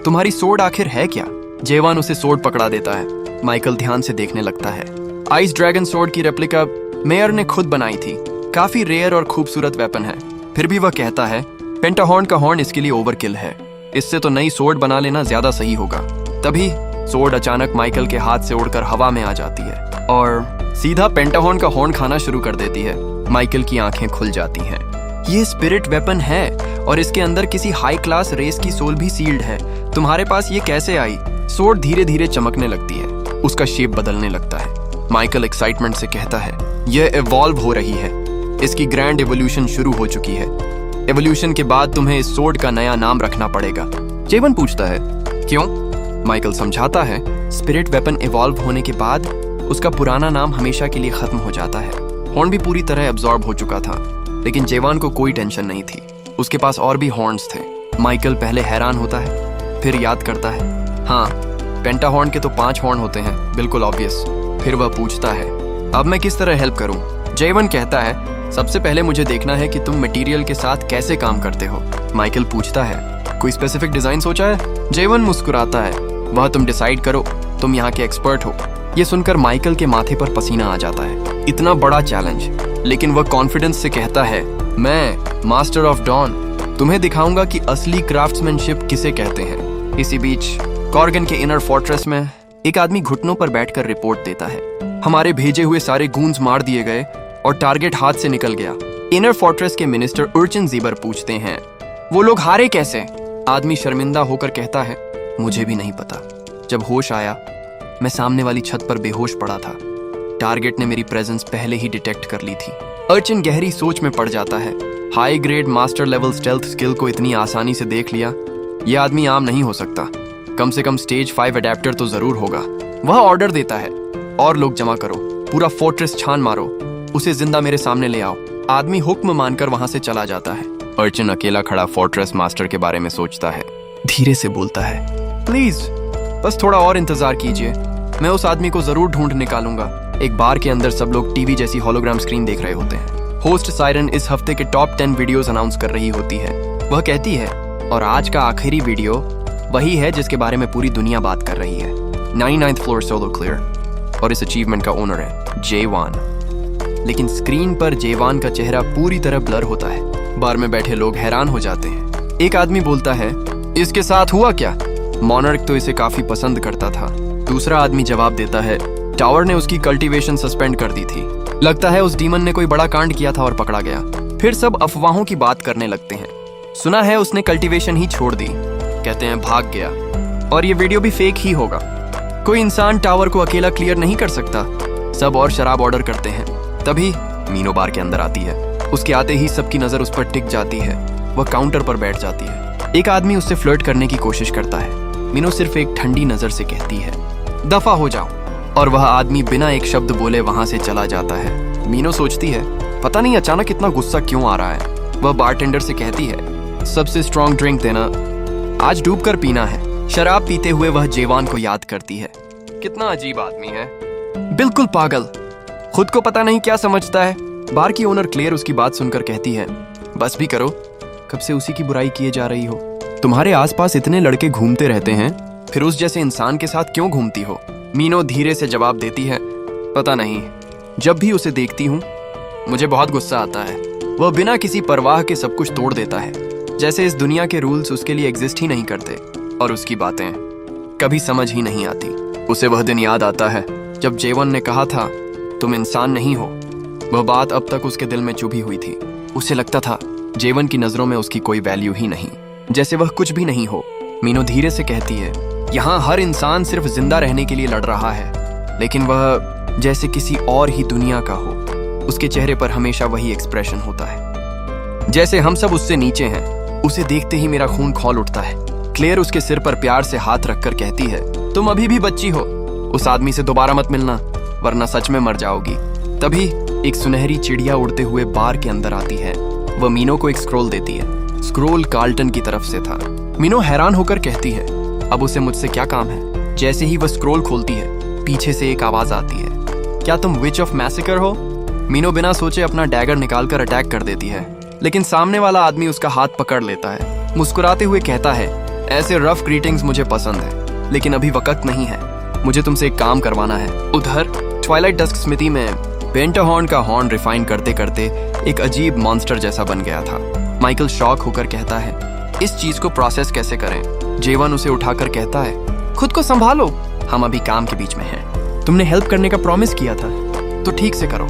तुम्हारी सोर्ड आखिर है क्या? जेवन उसे सोर्ड पकड़ा देता है। माइकल ध्यान से देखने लगता है। आइस ड्रैगन सोर्ड की रेप्लिका मेयर ने खुद बनाई थी। काफी रेयर और खूबसूरत वेपन है। फिर भी वह कहता है, पेंटाहॉर्न का हॉर्न इसके लिए ओवरकिल है, इससे तो नई सोर्ड बना लेना ज्यादा सही होगा। तभी सोर्ड अचानक माइकल के हाथ से उड़कर हवा में आ जाती है और सीधा पेंटाहॉर्न का हॉर्न खाना शुरू कर देती है। माइकल की आंखें खुल जाती हैं। ये स्पिरिट वेपन है और इसके अंदर किसी हाई क्लास रेस की सोल भी सील्ड है। तुम्हारे पास ये कैसे आई? सोर्ड धीरे धीरे चमकने लगती है, उसका शेप बदलने लगता है। माइकल एक्साइटमेंट से कहता है, यह इवॉल्व हो रही है, इसकी ग्रैंड एवोल्यूशन शुरू हो चुकी है। एवोल्यूशन के बाद तुम्हें इस सोर्ड का नया नाम रखना पड़ेगा। जेवन पूछता है, क्यों? माइकल समझाता है, स्पिरिट वेपन इवॉल्व होने के बाद उसका पुराना नाम हमेशा के लिए खत्म हो जाता है। हॉर्न भी पूरी तरह एब्जॉर्ब हो चुका था, लेकिन जेवान को कोई टेंशन नहीं थी, उसके पास और भी हॉर्न्स थे। माइकल पहले हैरान होता है, फिर याद करता है, हाँ, पेंटाहॉर्न के तो 5 हॉर्न होते हैं, बिल्कुल ऑब्वियस। फिर वह पूछता है, अब मैं किस तरह हेल्प करूं? जेवन कहता है, सबसे पहले मुझे देखना है कि तुम मटेरियल के साथ कैसे काम करते हो। माइकल पूछता है, कोई स्पेसिफिक डिजाइन सोचा है? जेवन मुस्कुराता है, वह तुम डिसाइड करो, तुम यहाँ के एक्सपर्ट हो। ये सुनकर माइकल के माथे पर पसीना आ जाता है, इतना बड़ा चैलेंज, लेकिन वह कॉन्फिडेंस से कहता है, मैं मास्टर ऑफ डॉन तुम्हें दिखाऊंगा कि असली क्राफ्ट्समैनशिप किसे कहते हैं। इसी बीच कॉर्गन के इनर फोर्ट्रेस में एक आदमी घुटनों पर बैठकर रिपोर्ट देता है, हमारे भेजे हुए सारे गूंज मार दिए गए और टारगेट हाथ से निकल गया। इनर फोर्ट्रेस के मिनिस्टर उर्चिन ज़ीबर पूछते हैं, वो लोग हारे कैसे? आदमी शर्मिंदा होकर कहता है, मुझे भी नहीं पता। जब होश आया, मैं सामने वाली छत पर बेहोश पड़ा था। टारगेट ने मेरी प्रेजेंस पहले ही डिटेक्ट कर ली थी। अर्चिन गहरी सोच में पड़ जाता है, high grade master level stealth skill को इतनी आसानी से देख लिया, यह आदमी आम नहीं हो सकता। कम से कम स्टेज 5 अडेप्टर तो जरूर होगा। वह ऑर्डर देता है, और लोग जमा करो, पूरा फोर्ट्रेस छान मारो, उसे जिंदा मेरे सामने ले आओ। आदमी हुक्म मानकर वहां से चला जाता है। अर्चिन अकेला खड़ा फोर्ट्रेस मास्टर के बारे में सोचता है, धीरे से बोलता है, प्लीज बस थोड़ा और इंतजार कीजिए, मैं उस आदमी को जरूर ढूंढ निकालूंगा। एक बार के अंदर सब लोग टीवी जैसी होलोग्राम स्क्रीन देख रहे होते हैं। होस्ट सायरन इस हफ्ते के टॉप 10 वीडियोस अनाउंस कर रही होती है। वह कहती है, और आज का आखिरी वीडियो वही है जिसके बारे में पूरी दुनिया बात कर रही है। 99th फ्लोर सोलो क्लियर, और इस अचीवमेंट का ओनर है जेवान। लेकिन स्क्रीन पर जेवान का चेहरा पूरी तरह ब्लर होता है। बार में बैठे लोग हैरान हो जाते हैं। एक आदमी बोलता है, इसके साथ हुआ क्या? मॉनर्क तो इसे काफी पसंद करता था। दूसरा आदमी जवाब देता है, टावर ने उसकी कल्टीवेशन सस्पेंड कर दी थी, लगता है उस डीमन ने कोई बड़ा कांड किया था और पकड़ा गया। फिर सब अफवाहों की बात करने लगते हैं, सुना है उसने कल्टीवेशन ही छोड़ दी, कहते हैं भाग गया, और ये वीडियो भी फेक ही होगा। कोई इंसान टावर को अकेला क्लियर नहीं कर सकता। सब और शराब ऑर्डर करते हैं। तभी मीनो बार के अंदर आती है। उसके आते ही सबकी नजर उस पर टिक जाती है। वह काउंटर पर बैठ जाती है। एक आदमी उससे फ्लर्ट करने की कोशिश करता है। मीनो सिर्फ एक ठंडी नजर से कहती है, दफा हो जाओ, और वह आदमी बिना एक शब्द बोले वहां से चला जाता है। मीनो सोचती है, पता नहीं अचानक इतना गुस्सा क्यों आ रहा है। वह बारटेंडर से कहती है, सबसे स्ट्रॉन्ग ड्रिंक देना, आज डूब कर पीना है। शराब पीते हुए वह जेवान को याद करती है। कितना अजीब आदमी है, बिल्कुल पागल, खुद को पता नहीं क्या समझता है। बार की ओनर क्लेयर उसकी बात सुनकर कहती है, बस भी करो, कब से उसी की बुराई किए जा रही हो। तुम्हारे आसपास इतने लड़के घूमते रहते हैं, फिर उस जैसे इंसान के साथ क्यों घूमती हो? मीनो धीरे से जवाब देती है, पता नहीं, जब भी उसे देखती हूँ मुझे बहुत गुस्सा आता है। वह बिना किसी परवाह के सब कुछ तोड़ देता है, जैसे इस दुनिया के रूल्स उसके लिए एग्जिस्ट ही नहीं करते, और उसकी बातें कभी समझ ही नहीं आती। उसे वह दिन याद आता है जब जेवन ने कहा था, तुम इंसान नहीं हो। वह बात अब तक उसके दिल में चुभी हुई थी। उसे लगता था जेवन की नजरों में उसकी कोई वैल्यू ही नहीं, जैसे वह कुछ भी नहीं हो। मीनो धीरे से कहती है, यहाँ हर इंसान सिर्फ जिंदा रहने के लिए लड़ रहा है, लेकिन वह जैसे किसी और ही दुनिया का हो। उसके चेहरे पर हमेशा वही एक्सप्रेशन होता है, जैसे हम सब उससे नीचे हैं। उसे देखते ही मेरा खून खौल उठता है। क्लेयर उसके सिर पर प्यार से हाथ रखकर कहती है, तुम अभी भी बच्ची हो, उस आदमी से दोबारा मत मिलना, वरना सच में मर जाओगी। तभी एक सुनहरी चिड़िया उड़ते हुए बार के अंदर आती है। वह मीनो को एक स्क्रोल देती है। स्क्रोल कार्ल्टन की तरफ से था। मीनो हैरान होकर कहती है, अब उसे मुझसे क्या काम है? जैसे ही वह स्क्रोल खोलती है, पीछे से एक आवाज आती है, क्या तुम विच ऑफ मैसेकर हो? मीनो बिना सोचे अपना डैगर निकालकर अटैक कर देती है, लेकिन सामने वाला आदमी उसका हाथ पकड़ लेता है। मुस्कुराते हुए कहता है, ऐसे रफ ग्रीटिंग्स मुझे पसंद है, लेकिन अभी वक्त नहीं है, मुझे तुमसे एक काम करवाना है। उधर ट्वाइलाइट डस्क स्मिथी में पेंटाहॉर्न का हॉर्न रिफाइन करते करते एक अजीब मॉन्स्टर जैसा बन गया था। माइकल शॉक होकर कहता है, इस चीज को प्रोसेस कैसे करें? जेवन उसे उठाकर कहता है, खुद को संभालो, हम अभी काम के बीच में हैं। तुमने हेल्प करने का प्रॉमिस किया था, तो ठीक से करो।